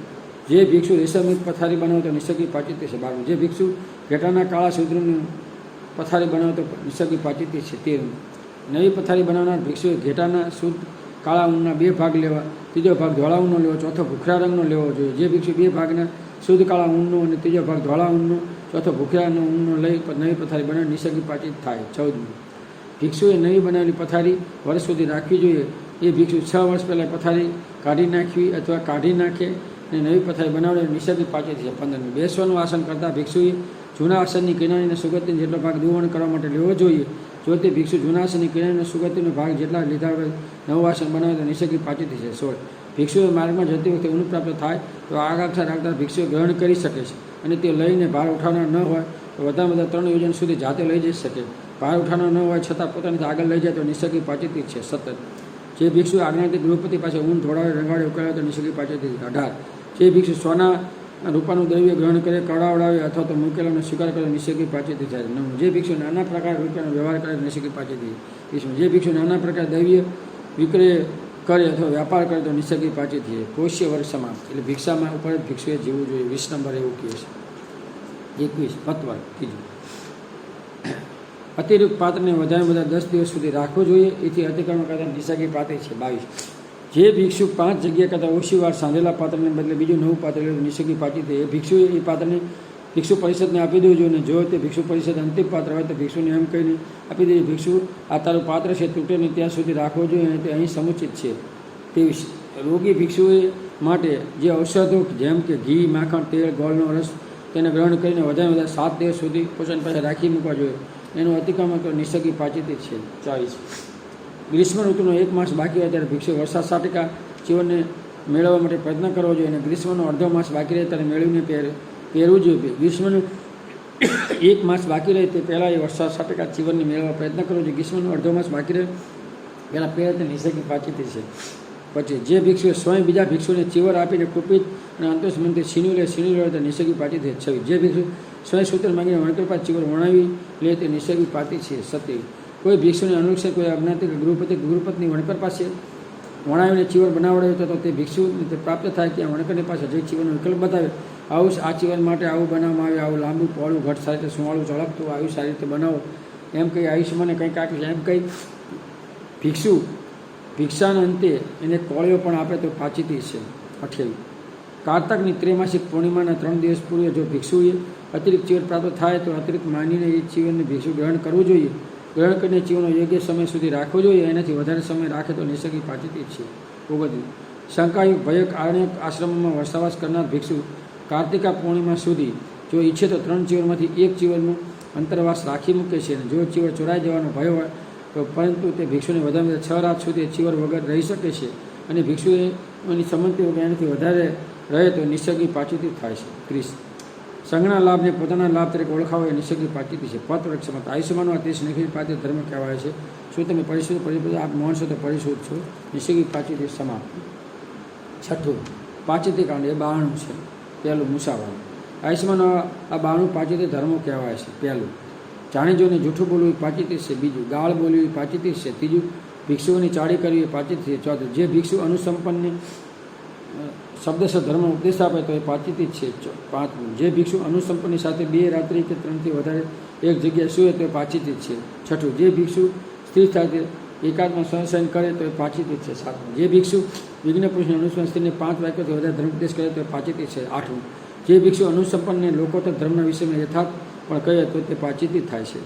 જે ભિક્ષુ રેશમની પથારી બનાવે તો નિસર્ગી પાચેતી છે. 12. જે ભિક્ષુ ઘેટાના કાળા સૂત્રની પથારી બનાવે તો નિસર્ગી પાચેતી છે. 13. નવી પથારી બનાવનાર ભિક્ષુએ ઘેટાના શુદ્ધ કાળા ઊનના 2 ભાગ લેવા, ત્રીજો ભાગ ધોળા ઊનનો લેવો, ચોથો ભૂખરા રંગનો લેવો જોઈએ. જે ભિક્ષુ 2 ભાગના શુદ્ધ કાળા ઊનનો અને ત્રીજો ભાગ ધોળા ઊનનો, ચોથો ભૂખરાનો ઊનનો લઈ નવી પથારી બનાવી નિસર્ગી પાચેતી થાય. 14. ભિક્ષુએ નવી બનાવેલી પથારી વર્ષ સુધી રાખવી જોઈએ. એ ભિક્ષુ 6 વર્ષ પહેલાં પથારી કાઢી નાખવી અથવા કાઢી નાખે અને નવી પથારી બનાવવાની નિસર્ગી પાચેતી છે. 15. બેસવાનું આસન કરતાં ભિક્ષુએ જૂના આસનની કિનારીને સુગંધીનો જેટલો ભાગ દૂવણ કરવા માટે લેવો જોઈએ. જો તે ભિક્ષુ જૂના આસનની કિનારીને સુગંધીનો ભાગ જેટલા લીધા વગર નવું આસન બનાવે તો નિસર્ગી પાચેતી છે. 16. ભિક્ષુએ માર્ગમાં જતી વખતે ઊન પ્રાપ્ત થાય તો આગાંક્ષા રાખતા ભિક્ષુએ ગ્રહણ કરી શકે છે અને તે લઈને ભાર ઉઠાવનાર ન હોય તો વધારે 3 યોજન સુધી જાતે લઈ જઈ શકે. ભાર ઉઠાવનાર ન હોય છતાં પોતાની આગળ લઈ જાય તો નિસર્ગી પાચેતી છે. 17. જે ભિક્ષુ આજ્ઞાથી ગૃહપતિ પાસે ઊન ધોળાવે રંગાડે ઉકેલાવે તો નિસર્ગી પાચેતી છે. 18. જે ભિક્ષુ સોના રૂપાનું દ્રવ્ય ગ્રહણ કરે, કડાવડાવે અથવા તો મૂકેલાનો સ્વીકાર કરે નિસર્ગી પાચેતી થાય. 9. જે ભિક્ષુ નાના પ્રકાર રૂપિયાનો વ્યવહાર કરે નિસર્ગી પાચેતી. 20. જે ભિક્ષુ નાના પ્રકાર દ્રવ્ય વિક્રય કરે અથવા વ્યાપાર કરે તો નિસર્ગી પાચેતી. પોષ્ય વર્ગ સમાપ્ત. એટલે ભિક્ષામાં ઉપર ભિક્ષુએ જીવવું જોઈએ. 20 નંબર એવું કહે છે. 21. પતવર્ગ. ત્રીજું, અતિરિક્ત પાત્રને વધારે 10 દિવસ સુધી રાખવું જોઈએ. એથી અતિક્રમણ કરતાં નિસર્ગી પાચેતી છે. 22. જે ભિક્ષુ 5 જગ્યા કરતાં ઓછી વાર સાંધેલા પાત્રને બદલે બીજું નવું પાત્ર લે તો નિસર્ગી પાચેતી. એ ભિક્ષુએ એ પાત્રને ભિક્ષુ પરિષદને આપી દેવું જોઈએ. અને જો તે ભિક્ષુ પરિષદ અંતિમ પાત્ર હોય તો ભિક્ષુને એમ કહીને આપી દેવું, ભિક્ષુ આ તારું પાત્ર છે, તૂટે નહીં ત્યાં સુધી રાખવો જોઈએ અને તે અહીં સમુચિત છે. 23. રોગી ભિક્ષુએ માટે જે ઔષધો જેમ કે ઘી, માખણ, તેલ, ગોળનો રસ તેને ગ્રહણ કરીને વધારે 7 દિવસ સુધી પોતાની પાસે રાખી મૂકવા જોઈએ. એનું અતિક્રમણ તો નિસર્ગી પાચેતી છે. 24. ગ્રીષ્મ ઋતુનો 1 માસ બાકી હોય ત્યારે ભિક્ષુએ વરસાદ સાટિકા ચીવરને મેળવવા માટે પ્રયત્ન કરવો જોઈએ અને ગ્રીષ્મનો અડધો માસ બાકી રહે ત્યારે મેળવીને પહેરવું જોઈએ. ગ્રીષ્મનું 1 માસ બાકી રહે તે પહેલાં એ વરસાદ સાટિકા ચીવરને મેળવવા પ્રયત્ન કરવો જોઈએ. ગ્રીષ્મનો અડધો માસ બાકી રહે પહેલાં પહેરે તે નિસર્ગી પાચેતી છે. પછી જે ભિક્ષુએ સ્વયં બીજા ભિક્ષુને ચીવર આપીને કુપિત અને અંતસ્મંથી છીનવી લે તો નિસર્ગી પાચેતી છે. 26. જે ભિક્ષુ સ્વયં સૂત્ર માંગીને વણકર પાસે ચીવર વણાવી લે તે નિસર્ગી પાચેતી છે. 27. કોઈ ભિક્ષુને અનુક્ષે કોઈ અજ્ઞાતિ ગૃહપતિ વણકર પાસે વણાવીને ચીવર બનાવડાવ્યો તો તે ભિક્ષુને તે પ્રાપ્ત થાય ત્યાં વણકરની પાસે જઈ ચીવરનો વિકલ્પ બતાવે, આવું આ ચીવર માટે આવું બનાવવામાં આવે, આવું લાંબુ પહોળું ઘટ સારી રીતે સુવાળું ઝળકતું આવું સારી રીતે બનાવો એમ કહી આયુષ્યમાને કંઈક આપ્યું છે એમ કહી ભિક્ષુ ભિક્ષાના અંતે એને કોળીઓ પણ આપે તો પાચેતી છે. 28. કારતકની ત્રૈમાસિક પૂર્ણિમાના 3 દિવસ પૂર્વે જો ભિક્ષુએ અતિરિક્ત ચીવર પ્રાપ્ત થાય તો અતિરિક્ત માનીને એ ચીવરને ભિક્ષુ ગ્રહણ કરવું જોઈએ. ગ્રહણ કરીને ચીવરનો યોગ્ય સમય સુધી રાખવો જોઈએ. એનાથી વધારે સમય રાખે તો નિસર્ગી પાચેતી છે. 29. શંકાયુક્ત ભયક આરણ્યક આશ્રમમાં વસવાસ કરનાર ભિક્ષુ કાર્તિકા પૂર્ણિમા સુધી જો ઈચ્છે તો 3 ચીવરમાંથી 1 ચીવરનું અંતરવાસ રાખી મૂકે છે. અને જો ચીવર ચોરાઈ જવાનો ભય હોય તો પરંતુ તે ભિક્ષુને વધારે 6 રાત સુધી ચીવર વગર રહી શકે છે. અને ભિક્ષુની સંમતિ વગર એનાથી વધારે રહે તો નિસર્ગી પાચિતી થાય છે. 30. સંઘના લાભને પોતાના લાભ તરીકે ઓળખાવો એ નિસર્ગી પાચિતી છે. પત્રક્ષમતા આયુષ્યમાનો આ 30 નિસર્ગી પાચિત ધર્મ કહેવાય છે. શું તમે પરિશુદ્ધ આપ માણસો તો પરિશુદ્ધ છો? નિસર્ગી પાચિતી સમાપ્ત. 6. પાચિતી કાંડ એ 92 છે. પહેલું મુસાવાળું. આયુષ્યમાનો આ 92 પાચિતી ધર્મો કહેવાય છે. પહેલું, જાણી જોઈને જૂઠું બોલવું એ પાચિતી છે. બીજું, ગાળ બોલવી એ પાચિતી છે. ત્રીજું, ભિક્ષુઓની ચાડી કરવી એ પાચિતી છે. ચોથું, જે ભિક્ષુ અનુસંપન્નને શબ્દશ ધર્મ ઉપદેશ આપે તો એ પાચિતી છે. પાંચમું, જે ભિક્ષુ અનુસંપન્નની સાથે 2 રાત્રિ કે 3થી વધારે એક જગ્યાએ સૂએ તો એ પાચિતી છે. છઠ્ઠું, જે ભિક્ષુ સ્ત્રી સાથે એકાદમાં સંશયન કરે તો એ પાચિતી છે. સાતમું, જે ભિક્ષુ વિઘ્ન પુરુષને અનુસંપન્ન સ્ત્રીને 5 વાક્યોથી વધારે ધર્મ ઉપદેશ કરે તો એ પાચિતી છે. આઠમું, જે ભિક્ષુ અનુસંપન્નને લોકોત્તર ધર્મના વિષયમાં યથાર્થ પણ કહે તો તે પાચિતી થાય છે.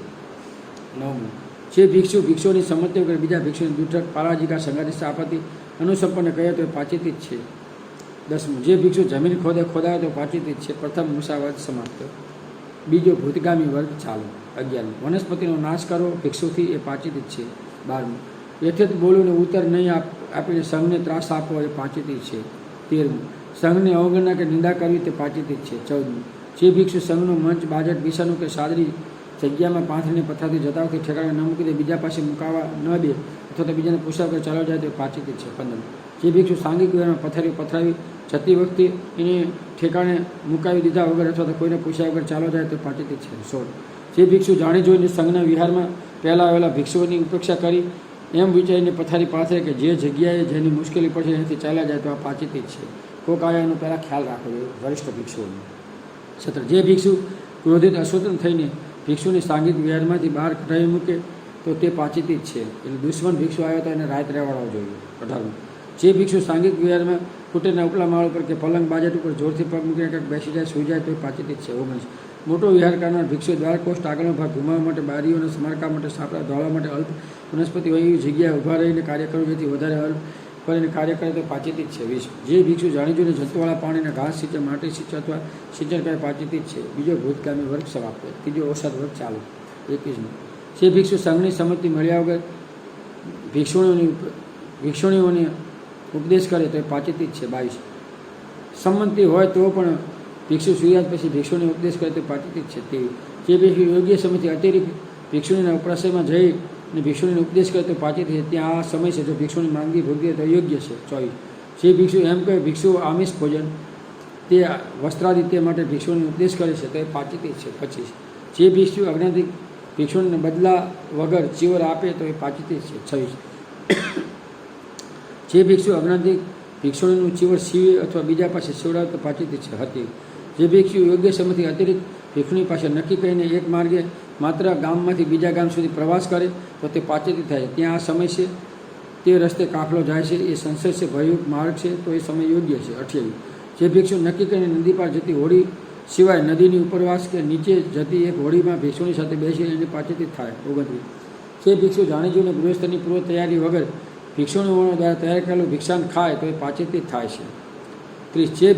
નવમું, જે ભિક્ષુઓની સંમતિ વગર બીજા ભિક્ષુને દૂષક પારાજિકા સંગાતી આપત્તિ અનુસંપન્ન કહે તો એ પાચિતી છે. 10મું, જે ભિક્ષુ જમીન ખોદાવે તો પાચિતી છે. પ્રથમ મુસાવાદ સમાપ્ત. બીજો, ભૂતગામી વર્ગ ચાલુ. 11મું, વનસ્પતિનો નાશ કરવો ભિક્ષુથી એ પાચિતી છે. 12મું, યથેત બોલુને ઉત્તર નહીં આપીને સંઘને ત્રાસ આપવો એ પાચિતી છે. 13મું, સંઘની અવગણના કે નિંદા કરવી તે પાચિતી છે. 14મું, જે ભિક્ષુ સંઘનો મંચ બાજટ બિસાનું કે સાદરી જગ્યામાં પાંથરીને પથરાથી જતાવથી ઠેકાણે ન મૂકી દે, બીજા પાસે મુકાવા ન દે અથવા તો બીજાને પૂછા વગર ચાલ્યો જાય તો એ પાચિતી છે. 15મું, જે ભિક્ષુ સાંઘિક વ્યવહારમાં પથરાવી જતી વખતે એને ઠેકાણે મુકાવી દીધા વગર અથવા તો કોઈને પૂછ્યા વગર ચાલો જાય તો પાચિતી છે. 16, જે ભિક્ષુ જાણી જોઈને સંઘના વિહારમાં પહેલાં આવેલા ભિક્ષુઓની ઉપેક્ષા કરી એમ વિચારીને પથારી પાથરે કે જે જગ્યાએ જેની મુશ્કેલી પડશે એનાથી ચાલ્યા જાય તો આ પાચિતી છે. કોક આવે એનો પહેલાં ખ્યાલ રાખવો જોઈએ વરિષ્ઠ ભિક્ષુઓનો. 17, જે ભિક્ષુ ક્રોધિત અસ્વતંત્ર થઈને ભિક્ષુની સાંઘિક વિહારમાંથી બહાર કઢાવી મૂકે તો તે પાચિતી જ છે. એટલે દુશ્મન ભિક્ષુ આવ્યો તો એને રાત રહેવાડવો જોઈએ. 18મું, જે ભિક્ષુ સાંઘિક વિહારમાં કુટીરના ઉપલા માળ ઉપર કે પલંગ બાજટ ઉપર જોરથી પગ મૂકીને કંઈક બેસી જાય સૂઈ જાય તો એ પાચિતી જ છે. 19, મોટો વિહાર કરનાર ભિક્ષુ દ્વારકોષ્ઠ આગળનો ભાગ ઘુમાવવા માટે, બારીઓને સમારકામ માટે, સાંપડા ધોળવા માટે અલ્પ વનસ્પતિ હોય એવી જગ્યાએ ઊભા રહીને કાર્ય કરવું, જેથી વધારે અલ્પ કરીને કાર્ય કરે તો પાચિતી જ છે. 20, જે ભિક્ષુ જાણી જોઈને જંતુવાળા પાણીને ઘાસ સિંચે, માટી સિંચે અથવા સિંચન કરે પાચિતી જ છે. બીજો, ભૂતગામી વર્ગ સમાપ્ત. ત્રીજો, ઔષધ વર્ગ ચાલુ. 21મું, જે ભિક્ષુ સંઘની સંમતિ મળ્યા વગર ભિક્ષુણીઓને ઉપદેશ કરે તો એ પાચિતી જ છે. 22, સંમતિ હોય તો પણ ભિક્ષુ સૂર્યાદ પછી ભિક્ષુને ઉપદેશ કરે તો પાચિતી જ છે. 23, જે ભિક્ષુ યોગ્ય સમયથી અતિરિક્ત ભિક્ષુણીના ઉપરાશ્રયમાં જઈ અને ભિક્ષુણીને ઉપદેશ કરે તો પાચિતી છે. ત્યાં આ સમય છે જો ભિક્ષુની માંગી ભોગવે તો યોગ્ય છે. 24, જે ભિક્ષુ એમ કહે ભિક્ષુ આમિષ ભોજન તે વસ્ત્રાદિત્ય માટે ભિક્ષુને ઉપદેશ કરે છે તો એ પાચિતી છે. 25, જે ભિક્ષુ અજ્ઞાતિક ભિક્ષુને બદલા વગર ચીવર આપે તો એ પાચિતી છે. 26, જે ભિક્ષુ અજ્ઞાતિક ભિક્ષુણીનું ચીવર સીવે અથવા બીજા પાસે સીવડાવે તો પાચિતી છે. હતી, જે ભિક્ષુ યોગ્ય સમયથી અતિરિક્ત ભિક્ષુની પાસે નક્કી કરીને એક માર્ગે માત્ર ગામમાંથી બીજા ગામ સુધી પ્રવાસ કરે તો તે પાચિતી થાય છે. ત્યાં આ સમય છે તે રસ્તે કાફલો જાય છે એ સંશય છે, ભયયુક્ત માર્ગ છે તો એ સમય યોગ્ય છે. 28, જે ભિક્ષુ નક્કી કરીને નદી પાર જતી હોડી સિવાય નદીની ઉપરવાસ કે નીચે જતી એક હોડીમાં ભિક્ષુની સાથે બેસી એની પાચિતી થાય. 29, જે ભિક્ષુ જાણી જોઈને ગૃહસ્થની પૂર્વ તૈયારી વગર ભિક્ષુણીઓ દ્વારા તૈયાર કરેલું ભિક્ષાન ખાય તો એ પાચિતી થાય છે. 30, જે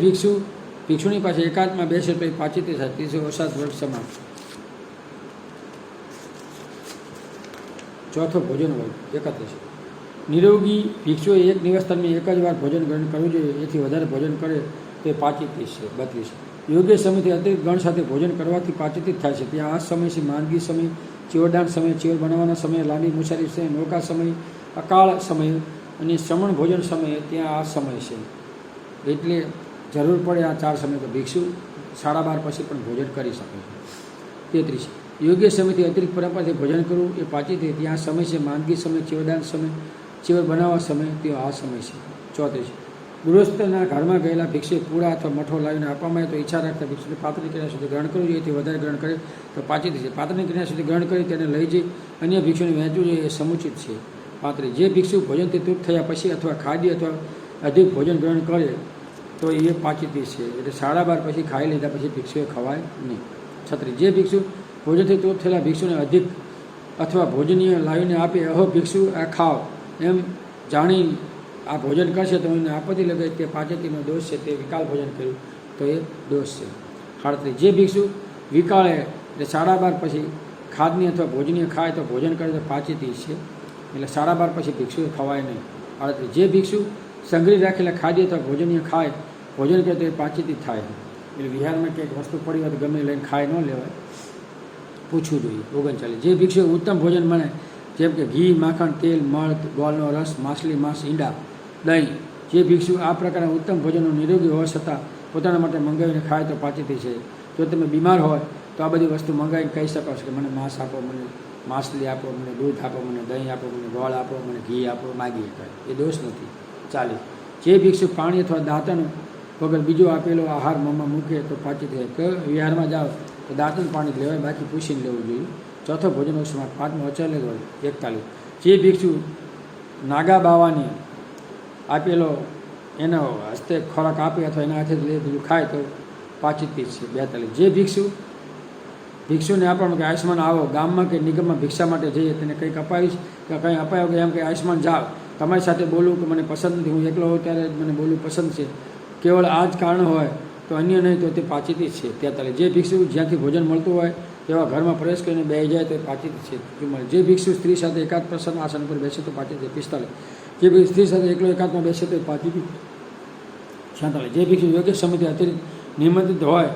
ભિક્ષુણી પાસે એકાંતમાં બેસે તો એ પાચિતી થાય. 30, ઔષધ વર્ગ સમાપ્ત. ચોથો, ભોજન વર્ગ. 31, નિરોગી ભિક્ષુએ એક દિવસ દરમિયાન એક જ વાર ભોજન ગ્રહણ કરવું જોઈએ. એથી વધારે ભોજન કરે તો એ પાચિતી છે. 32, યોગ્ય સમયથી અતિરિક્ત ગણ સાથે ભોજન કરવાથી પાચિતી થાય છે. ત્યાં આ સમય છે માંદગી સમય, ચીવરદાન સમય, ચીવર બનાવવાના સમય, લાંબી મુસાફરી સમય, નૌકા સમય, અકાળ સમય અને શ્રમણ ભોજન સમય. ત્યાં આ સમય છે એટલે જરૂર પડે આ 4 સમય તો ભિક્ષુ 12:30 પછી પણ ભોજન કરી શકે છે. 33, યોગ્ય સમયથી અતિરિક્ત પરંપરાથી ભોજન કરવું એ પાચિતી. ત્યાં સમય છે માંદગી સમય, ચીવરદાન સમય, ચીવર બનાવવા સમય. તે આ સમય છે. 34, ગૃહસ્થના ઘરમાં ગયેલા ભિક્ષુએ પૂળા અથવા મઠો લાવીને આપવામાં આવે તો ઈચ્છા રાખતા ભિક્ષુને પાત્રની ક્રિયા સુધી ગ્રહણ કરવું જોઈએ. એથી વધારે ગ્રહણ કરે તો પાચિતી છે. પાત્રની ક્રિયા સુધી ગ્રહણ કરી તેને લઈ જઈ અન્ય ભિક્ષુને વહેંચવું જોઈએ એ સમુચિત છે. 35, જે ભિક્ષુ ભોજનથી તૃપ્ત થયા પછી અથવા ખાદ્ય અથવા અધિક ભોજન ગ્રહણ કરે તો એ પાચિતી છે. એટલે 12:30 પછી ખાઈ લીધા પછી ભિક્ષુએ ખવાય નહીં. 36, જે ભિક્ષુ ભોજનથી તૃપ્ત થયેલા ભિક્ષુને અધિક અથવા ભોજનીય લાવીને આપે, અહો ભિક્ષુ આ ખાવ એમ જાણી આ ભોજન કરશે તો એને આપત્તિ લગે તે પાચિતીનો દોષ છે. તે વિકાલ ભોજન કર્યું તો એ દોષ છે. 38, જે ભિક્ષુ વિકાળે એટલે 12:30 પછી ખાદ્યની અથવા ભોજનીય ખાય તો ભોજન કરે તો પાચિતી છે. એટલે 12:30 પછી ભિક્ષુએ ખવાય નહીં. 38 જે ભિક્ષુ સંગ્રહી રાખેલા ખાદ્ય અથવા ભોજનીય ખાય ભોજન કરે તો એ પાચિતી થાય. એટલે વિહારમાં કંઈક વસ્તુ પડી હોય તો ગમે લઈને ખાઈ ન લેવાય, પૂછવું જોઈએ. 39 જે ભિક્ષુએ ઉત્તમ ભોજન માને જેમ કે ઘી, માખણ, તેલ, મધ, ગોળનો રસ, માછલી, માંસ, ઈંડા, દહીં, જે ભિક્ષુ આ પ્રકારના ઉત્તમ ભોજનો નિરોગી હોવા છતાં પોતાના માટે મંગાવીને ખાય તો પાચિતી છે. જો તમે બીમાર હોય તો આ બધી વસ્તુ મંગાવીને કહી શકો છો કે મને માંસ આપો, મને માછલી આપો, મને દૂધ આપો, મને દહીં આપો, મને ગોળ આપો, મને ઘી આપો, માગી શકાય, એ દોષ નથી. 40 જે ભિક્ષુ પાણી અથવા દાંતણ વગર બીજો આપેલો આહાર મોંમાં મૂકે તો પાચિતી થાય. કે વિહારમાં જાઓ તો દાંતણ પાણી લેવાય, બાકી પૂછીને લેવું જોઈએ. ચોથો ભોજનનો સમાજ. 5મો અચલ. 41 જે ભિક્ષુ નાગા બાવાને આપેલો એનો હસ્તે ખોરાક આપે અથવા એના હાથે લીધું ખાય તો પાચિતી છે. 42 જે ભિક્ષુને આપણને કે આયુષ્માન આવો, ગામમાં કે નિગમમાં ભિક્ષા માટે જઈએ, તેને કંઈક અપાવીશ કે કંઈ અપાયો કે એમ કે આયુષ્માન જાઓ, તમારી સાથે બોલું કે મને પસંદ નથી, હું એકલો હોઉં ત્યારે મને બોલવું પસંદ છે, કેવળ આ જ કારણ હોય તો અન્ય નહીં તો તે પાચિતી છે. 43 જે ભિક્ષુ જ્યાંથી ભોજન મળતું હોય તેવા ઘરમાં પ્રવેશ કરીને બેસી જાય તો પાચિતી છે. 44 જે ભિક્ષુ સ્ત્રી સાથે એકાદ પ્રસન્ન આસન પર બેસે તો પાચિતી. 45 જે સ્ત્રી સાથે એકલો એકાદમાં બેસે તો પાચિતી. 46 જે ભિક્ષુ યોગ્ય સમયથી અતિરિક્ત નિમંત્રિત હોય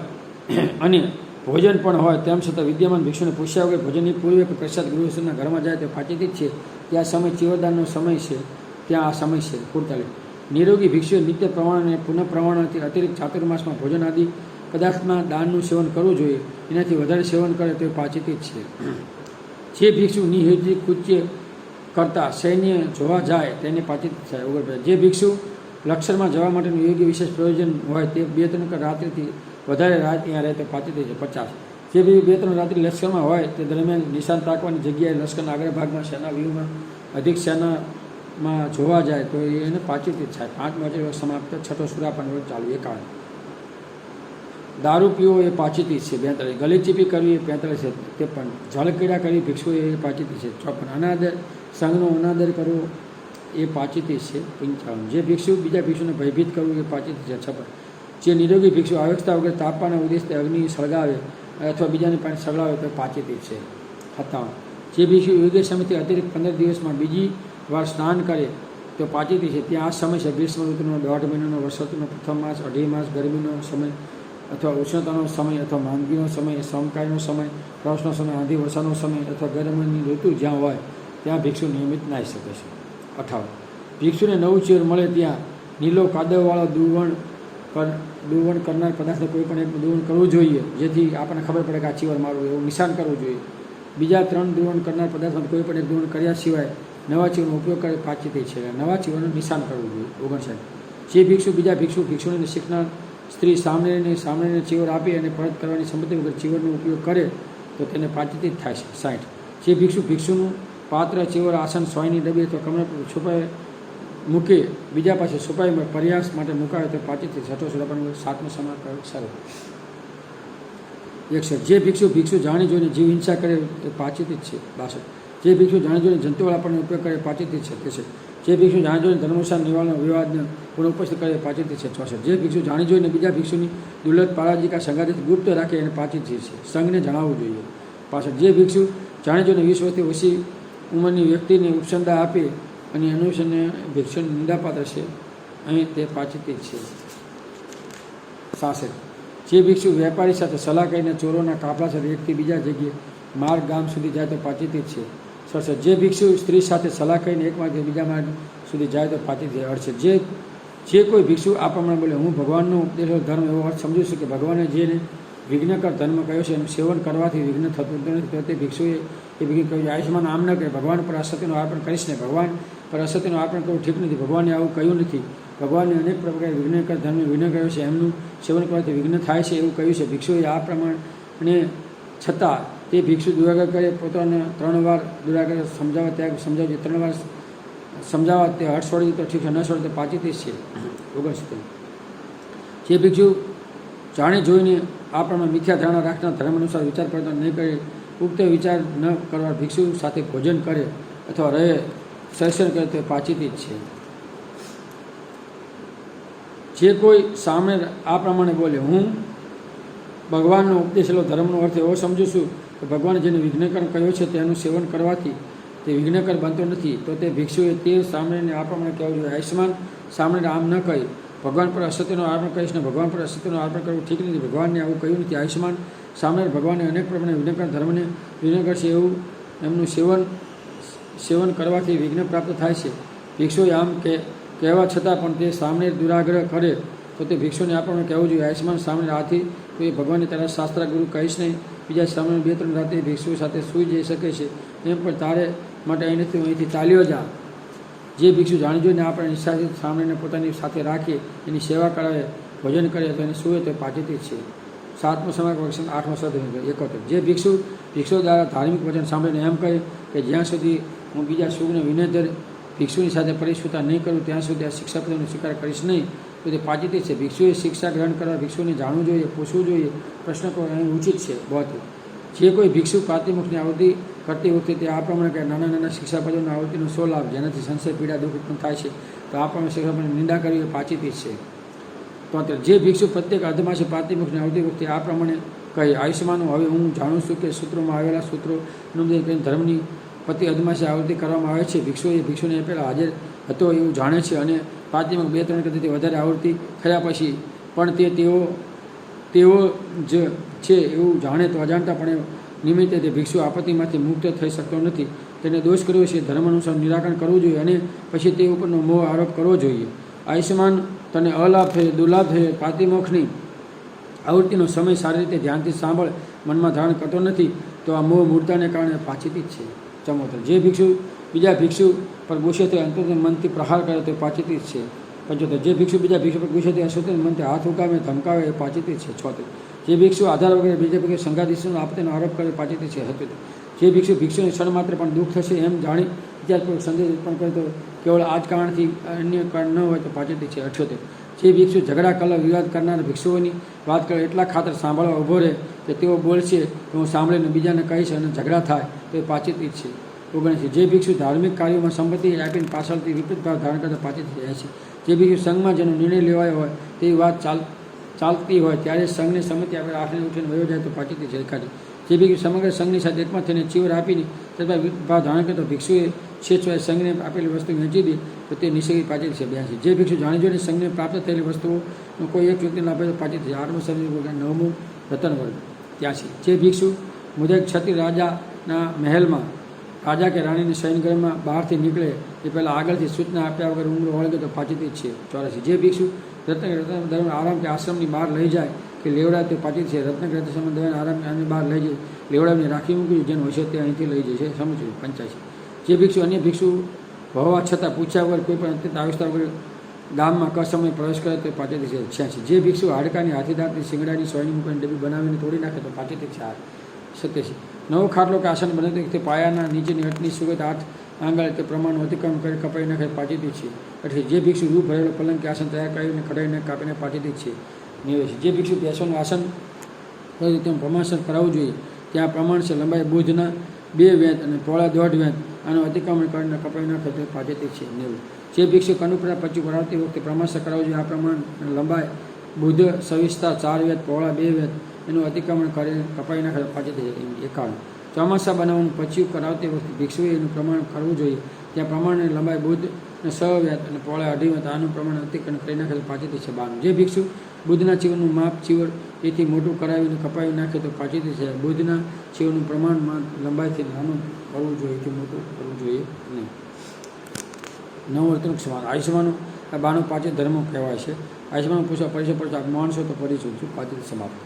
અને ભોજન પણ હોય તેમ છતાં વિદ્યમાન ભિક્ષુને પૂછ્યા વગર ભોજનની પૂર્વે કે પ્રસાદ ગૃહસ્થના ઘરમાં જાય તો પાચિતી જ છે. ત્યાં સમય ચીવરદાનનો સમય છે, ત્યાં આ સમય છે. 45 નિરોગી ભિક્ષુએ નિત્ય પ્રમાણ અને પુનઃ પ્રમાણથી અતિરિક્ત ચાતુર્માસમાં ભોજન આદિ પદાર્થમાં દાનનું સેવન કરવું જોઈએ. એનાથી વધારે સેવન કરે તો એ પાચિતી જ છે. જે ભિક્ષુ નિહિત કૃત્ય કરતાં સૈન્ય જોવા જાય તેને પાચિતી થાય. 49 જે ભિક્ષુ લક્ષરમાં જવા માટેનું યોગ્ય વિશેષ પ્રયોજન હોય તે 2-3 રાત્રિથી વધારે રાત ત્યાં રહે તો પાચિતી છે. 50 જે બી 2-3 રાત્રિ લશ્કરમાં હોય તે દરમિયાન નિશાન તાકવાની જગ્યાએ લશ્કરના આગળ ભાગમાં સેના વ્યૂહમાં અધિક સેનામાં જોવા જાય તો એને પાચિતી થાય. 5મો સમાપ્ત. 6 સુરાપાન ચાલુ. 51 દારૂ પીવો એ પાચિતી છે. 42 ગલીચીપી કરવી એ 45 છે. 53 જળક્રીડા કરવી ભિક્ષુ એ પાચિતી છે. 54 અનાદર સંઘનો અનાદર કરવો એ પાચિતી છે. 55 જે ભિક્ષુ બીજા ભિક્ષુને ભયભીત કરવું એ પાચિતી છે. 56 જે નિરોગી ભિક્ષુ આવશ્યકતા વગર તાપવાના ઉદ્દેશથી અગ્નિ સળગાવે અથવા બીજાને પાણી સળગાવે તો પાચિતી છે. 57 જે ભિક્ષુ યોગ્ય સમયથી અતિરિક્ત 15 દિવસમાં બીજી વાર સ્નાન કરે તો પાચિતી છે. ત્યાં આ સમય છે ગ્રીષ્મ ઋતુનો 1.5 મહિનાનો, વર્ષોનો પ્રથમ માસ, 2.5 માસ, ગરમીનો સમય અથવા ઉષ્ણતાનો સમય અથવા માંદગીનો સમય, સમકાળનો સમય, પ્રવાસનો સમય, આંધી વર્ષાનો સમય અથવા ગરમીની ઋતુ જ્યાં હોય ત્યાં ભિક્ષુ નિયમિત નાહી શકે છે. 58 ભિક્ષુને નવું ચીર મળે ત્યાં નીલો કાદવવાળો દૂવણ કરનાર પદાર્થને કોઈ પણ એકનું દૂવણ કરવું જોઈએ, જેથી આપણને ખબર પડે કે આ ચીવર મારવું, એવું નિશાન કરવું જોઈએ. બીજા 3 દૂવણ કરનાર પદાર્થમાંથી કોઈ પણ એક દૂવણ કર્યા સિવાય નવા ચીવરનો ઉપયોગ કરે પાચિતી છે. નવા ચીવરનું નિશાન કરવું જોઈએ. 59 જે ભિક્ષુ બીજા ભિક્ષુને શીખનાર સ્ત્રી સામનેને ચીવર આપી અને પરત કરવાની સંમતિ વગર ચીવરનો ઉપયોગ કરે તો તેને પાચિતી જ થાય છે. 60 જે ભિક્ષુનું પાત્ર, ચીવર, આસન સોયની ડબી અથવા કમર પર છુપાઈ મૂકે બીજા પાસે છુપાઈ પ્રયાસ માટે મુકાવે તો પાચિતી. 7મો સમાપ્ત. સારું. 61 જે ભિક્ષુ જાણી જોઈને જીવ હિંસા કરે તે પાચિતી જ છે. 62 જે ભિક્ષુ જાણી જોઈને જંતુવાળાપણનો ઉપયોગ કરે પાચિતી છે. 63 જે ભિક્ષુ જાણી જોઈને ધર્મનુસાર નિવારણ વિવાદને પુનઃ ઉપસ્થિત કરે પાચિતી છે. 64 જે ભિક્ષુ જાણી જોઈને બીજા ભિક્ષુની દુર્લભ પારાજિકા સંગાતિથી ગુપ્ત રાખે એને પાચિતી છે. સંઘને જણાવવું જોઈએ. 65 જે ભિક્ષુ જાણી જોઈને 20 વર્ષથી ઓછી ઉંમરની વ્યક્તિને ઉપસંદા આપે અને અનુસરને ભિક્ષુની નિંદાપાત્ર છે, અહીં તે પાચિતી છે. 66 જે ભિક્ષુ વેપારી સાથે સલાહ કરીને ચોરોના કાફલા સાથે એકથી બીજા જગ્યાએ માર્ગ ગામ સુધી જાય તો પાચિતી છે. 67 જે ભિક્ષુ સ્ત્રી સાથે સલાહ કરીને એક માર્ગથી બીજા માર્ગ સુધી જાય તો પાચિતી. 68 જે કોઈ ભિક્ષુ આ પ્રમાણે બોલે હું ભગવાનનો ઉપદેશો ધર્મ એવો અર્થ સમજું છું કે ભગવાને જેને વિઘ્નકર ધર્મ કહ્યો છે એનું સેવન કરવાથી વિઘ્ન થતું નથી, તો તે ભિક્ષુએ એ વિઘ્ન કહ્યું. આયુષ્યમાન આમ ન કહે ભગવાન પર અસત્યનું અર્પણ કરીશ ને, ભગવાન પર અસત્યનું અર્પણ કરવું ઠીક નથી. ભગવાને આવું કહ્યું નથી. ભગવાનને અનેક પ્રકારે વિઘ્નકર ધર્મ વિઘ્ન કહ્યો છે, એમનું સેવન કરવાથી વિઘ્ન થાય છે એવું કહ્યું છે. ભિક્ષુએ આ પ્રમાણે છતાં તે ભિક્ષુ દુરાગ્રહ કરે, પોતાને 3 વાર દુરાગ્રહ સમજાવવા ત્યાગ સમજાવજે, 3 વાર સમજાવવા તે હઠ છોડી તો ઠીક છે, ન છોડે તો પાચિતી છે. 69 જે ભિક્ષુ જાણી જોઈને આ પ્રમાણે મિથ્યા ધારણા રાખનાર ધર્મ અનુસાર વિચાર કરતા નહીં કરે, ઉક્ત વિચાર ન કરવા ભિક્ષુ સાથે ભોજન કરે અથવા રહે શૈષણ કરે તો પાચિતી જ છે. જે કોઈ સામે આ પ્રમાણે બોલે હું ભગવાનનો ઉપદેશેલો ધર્મનો અર્થ એવો સમજું છું કે ભગવાને જેને વિઘ્નકર કહ્યો છે તેનું સેવન કરવાથી તે વિઘ્નકર બનતો નથી. તો તે ભિક્ષુએ તે સાંભળીને આ પ્રમાણે કહેવું જોઈએ, આયુષ્માન સાંભળીને આમ ન કહી, ભગવાન પર અસત્યનો આરોપણ કહીશ ને ભગવાન પર અસત્યનો આરોપણ કરવું ઠીક નથી. ભગવાનને આવું કહ્યું નથી. આયુષ્માન સાંભળીને ભગવાનને અનેક પ્રમાણે વિઘ્નકર ધર્મને વિઘ્નકર છે એવું એમનું સેવન કરવાથી વિઘ્ન પ્રાપ્ત થાય છે. ભિક્ષુએ આમ કહેવા છતાં પણ તે સામે દુરાગ્રહ કરે તો તે ભિક્ષુને આ પ્રમાણે કહેવું જોઈએ, આયુષ્માન સામે આથી તો એ ભગવાનની તારા શાસ્ત્ર ગુરુ કહીશ નહીં. બીજા સામે 2-3 રાતે ભિક્ષુ સાથે સૂઈ જઈ શકે છે, એમ પણ તારે માટે અહીંથી ચાલ્યો જા. જે ભિક્ષુ જાણી જોઈને આપણે નિષ્ઠાથી સાંભળીને પોતાની સાથે રાખીએ, એની સેવા કરાવે, ભોજન કરે તો એને સૂવે તો પાચિત છે. 7મો સમાજ 8મો શબ્દ 71. જે ભિક્ષુ દ્વારા ધાર્મિક વચન સાંભળીને એમ કહે કે જ્યાં સુધી હું બીજા સુખને વિનયધર ભિક્ષુની સાથે પરિશુતા નહીં કરું ત્યાં સુધી આ શિક્ષાપદનો સ્વીકાર કરીશ નહીં, તો તે પાચિત છે. ભિક્ષુએ શિક્ષા ગ્રહણ કરવા ભિક્ષુને જાણવું જોઈએ, પૂછવું જોઈએ, પ્રશ્ન કરવો અહીં ઉચિત છે. બહુ જે કોઈ ભિક્ષુ પાતિમુખની આવૃત્તિ કરતી વખતે તે આ પ્રમાણે કે નાના નાના શિક્ષાપદોના આવૃત્તિનો સો લાભ જેનાથી સંશય પીડા દુઃખ ઉત્પન્ન થાય છે, તો આ પ્રમાણે શિક્ષાપદની નિંદા કરવી એ પાચિત છે. તો જે ભિક્ષુ પ્રત્યેક અર્ધમાસે પાતિમુખની આવતી વખતે આ પ્રમાણે કહે, આયુષ્યમાનું હવે હું જાણું છું કે સૂત્રોમાં આવેલા સૂત્રોનું ધર્મની પ્રતિ અર્ધમાસે આવૃત્તિ કરવામાં આવે છે. ભિક્ષુને પહેલાં હાજર હતો એવું જાણે છે અને પાતિમુખ 2-3 કરતી વધારે આવૃત્તિ થયા પછી પણ તેઓ જ છે એવું જાણે તો અજાણતાપણે નિમિત્તે તે ભિક્ષુ આપત્તિમાંથી મુક્ત થઈ શકતો નથી. તેને દોષ કર્યો છે, ધર્મ અનુસાર નિરાકરણ કરવું જોઈએ અને પછી તે ઉપરનો મોહ આરોપ કરવો જોઈએ. આયુષ્યમાન તને અલાભ થયો, દુર્લાભ થયો. પાતિમોક્ષની આવૃત્તિનો સમય સારી રીતે ધ્યાનથી સાંભળ, મનમાં ધારણ કરતો નથી તો આ મોહ મૂર્તાને કારણે પાચિત છે. 74. જે ભિક્ષુ બીજા ભિક્ષુ પર ગુસ્સે થઈ અંતર મનથી પ્રહાર કરે તો પાચિત છે. 75. જે ભિક્ષુ બીજા ભિક્ષુ પર ગુસ્સે થઈ અસત્ય મનથી હાથ ઉગામે ધમકાવે એ પાચિત છે. 76. જે ભિક્ષુ આધાર વગેરે બીજા ભિક્ષુ સંઘાધીશનો આપત્તિનો આરોપ કરે પાચિત છે. 77. જે ભિક્ષુને ક્ષણ માત્ર પણ દુઃખ થશે એમ જાણી વિચારપૂર્વક સંદેશ ઉત્પન્ન કરે તો કેવળ આ જ કારણથી અન્ય કારણ ન હોય તો પાચિત છે. 78. જે ભિક્ષુ ઝઘડા કલહ વિવાદ કરનાર ભિક્ષુઓની વાત કરે એટલા ખાતર સાંભળવા ઊભો રહે કે તેઓ બોલશે તો હું સાંભળીને બીજાને કહીશ અને ઝઘડા થાય તો એ પાચિત છે. 79. જે ભિક્ષુ ધાર્મિક કાર્યોમાં સંપત્તિ આપીને પાછળથી વિપરીત ભાવ ધારણ કરતા પાચિત છે. 80. જે ભિક્ષુ સંઘમાં જેનો નિર્ણય લેવાયો હોય તેવી વાત ચાલતી હોય ત્યારે સંઘને સંમતિ આપણે આખરે ઉઠીને વયો જાય તો પાચિત છે. 81. જે ભિક્ષુ સમગ્ર સંઘની સાથે એકમાં થઈને ચીવર આપીને તથા ભાવ ધારણ કરતો ભિક્ષુએ સ્વેચ્છાએ સંઘને આપેલી વસ્તુ વહેંચી દે તો તે નિષેધી પાચિત છે. 82. જે ભિક્ષુ જાણી જોઈને સંઘને પ્રાપ્ત થયેલી વસ્તુઓનો કોઈ એક વ્યક્તિને આપે તો પાચિત છે. 8મો શબ્દ 9મું રતન વર્ગ. 83. જે ભિક્ષુ મુદક છત્રી રાજાના મહેલમાં રાજા કે રાણીની શયનગૃહમાં બહારથી નીકળે એ પહેલાં આગળથી સૂચના આપ્યા વગર ઊંઘ વળગે તો પાચિત છે. 84. જે ભિક્ષુ રત્ન દરમિયાન આરામ કે આશ્રમની બહાર લઈ જાય કે લેવડાવે તે પાચિત છે. રત્ન સમય દરમિયાન આરામની બહાર લઈ જાય લેવડાવીને રાખી મૂક્યું જેનું હશે તે અહીંથી લઈ જાય છે. સમજવું. 85. જે ભિક્ષુ અન્ય ભિક્ષુ હોવા છતાં પૂછ્યા વગર કોઈ પણ અત્યંત આવસ્થા વગર ગામમાં કસમય પ્રવેશ કરે તો પાચિત છે. 86. જે ભિક્ષુ હાડકાની હાથીદાંતની શિંગડાની સોયની મૂકીને ડબ્બી બનાવીને તોડી નાખે તો પાચિત છે. 87. નવો ખાટલો કે આસન બને તે પાયાના નીચેની હટની સુગત હાથ આંગળ તે પ્રમાણનું અતિક્રમ કરી કપાઈ નાખે પાચિત છે. 88. જે ભિક્ષુ રૂ ભરેલો પલંગ કે આસન તૈયાર કરીને કઢાઈને કાપીને પાચિત છે. 89. જે ભિક્ષુ બેસવાનું આસન કર્યું તેમ પ્રમાણસર કરાવવું જોઈએ, ત્યાં પ્રમાણસર લંબાઈ બુધના 2 વેંત અને પહોળા 1.5 વેંત આનું અતિક્રમણ કરીને કપાઈ નાખે તો પાચિત છે. 90. જે ભિક્ષુ કનુપરા પછી કરાવતી વખતે પ્રમાણસર કરાવવું જોઈએ, આ પ્રમાણ લંબાઈ બુધ સવિસ્તા 4 વેંત પહોળા 2 વેંત એનું અતિક્રમણ કરીને કપાઈ નાખે તો પાચિત છે. 91. ચોમાસા બનાવવાનું પછી કરાવતી વખતે ભિક્ષુએ એનું પ્રમાણ કરવું જોઈએ, ત્યાં પ્રમાણની લંબાઈ બુધને 6 વેંત અને પહોળા 2.5 વેંત આનું પ્રમાણ અતિક્રમણ કરી નાખે તો પાચિત છે. 92. જે ભિક્ષુ બુધના ચીવરનું માપ ચીવર એથી મોટું કરાવીને કપાવી નાખે તો પાચિત છે. બુધના ચીવરનું પ્રમાણમાં લંબાઈથી નાનું કરવું જોઈએ, એથી મોટું કરવું જોઈએ નહીં. 9 સમાન. આયુષ્યમાનું આ 92 પાચિત ધર્મો કહેવાય છે. આયુષ્યમાનું પૂછવા પરિચય પડતા માણસો તો પરિચય છું પાચિત સમાપ્ત.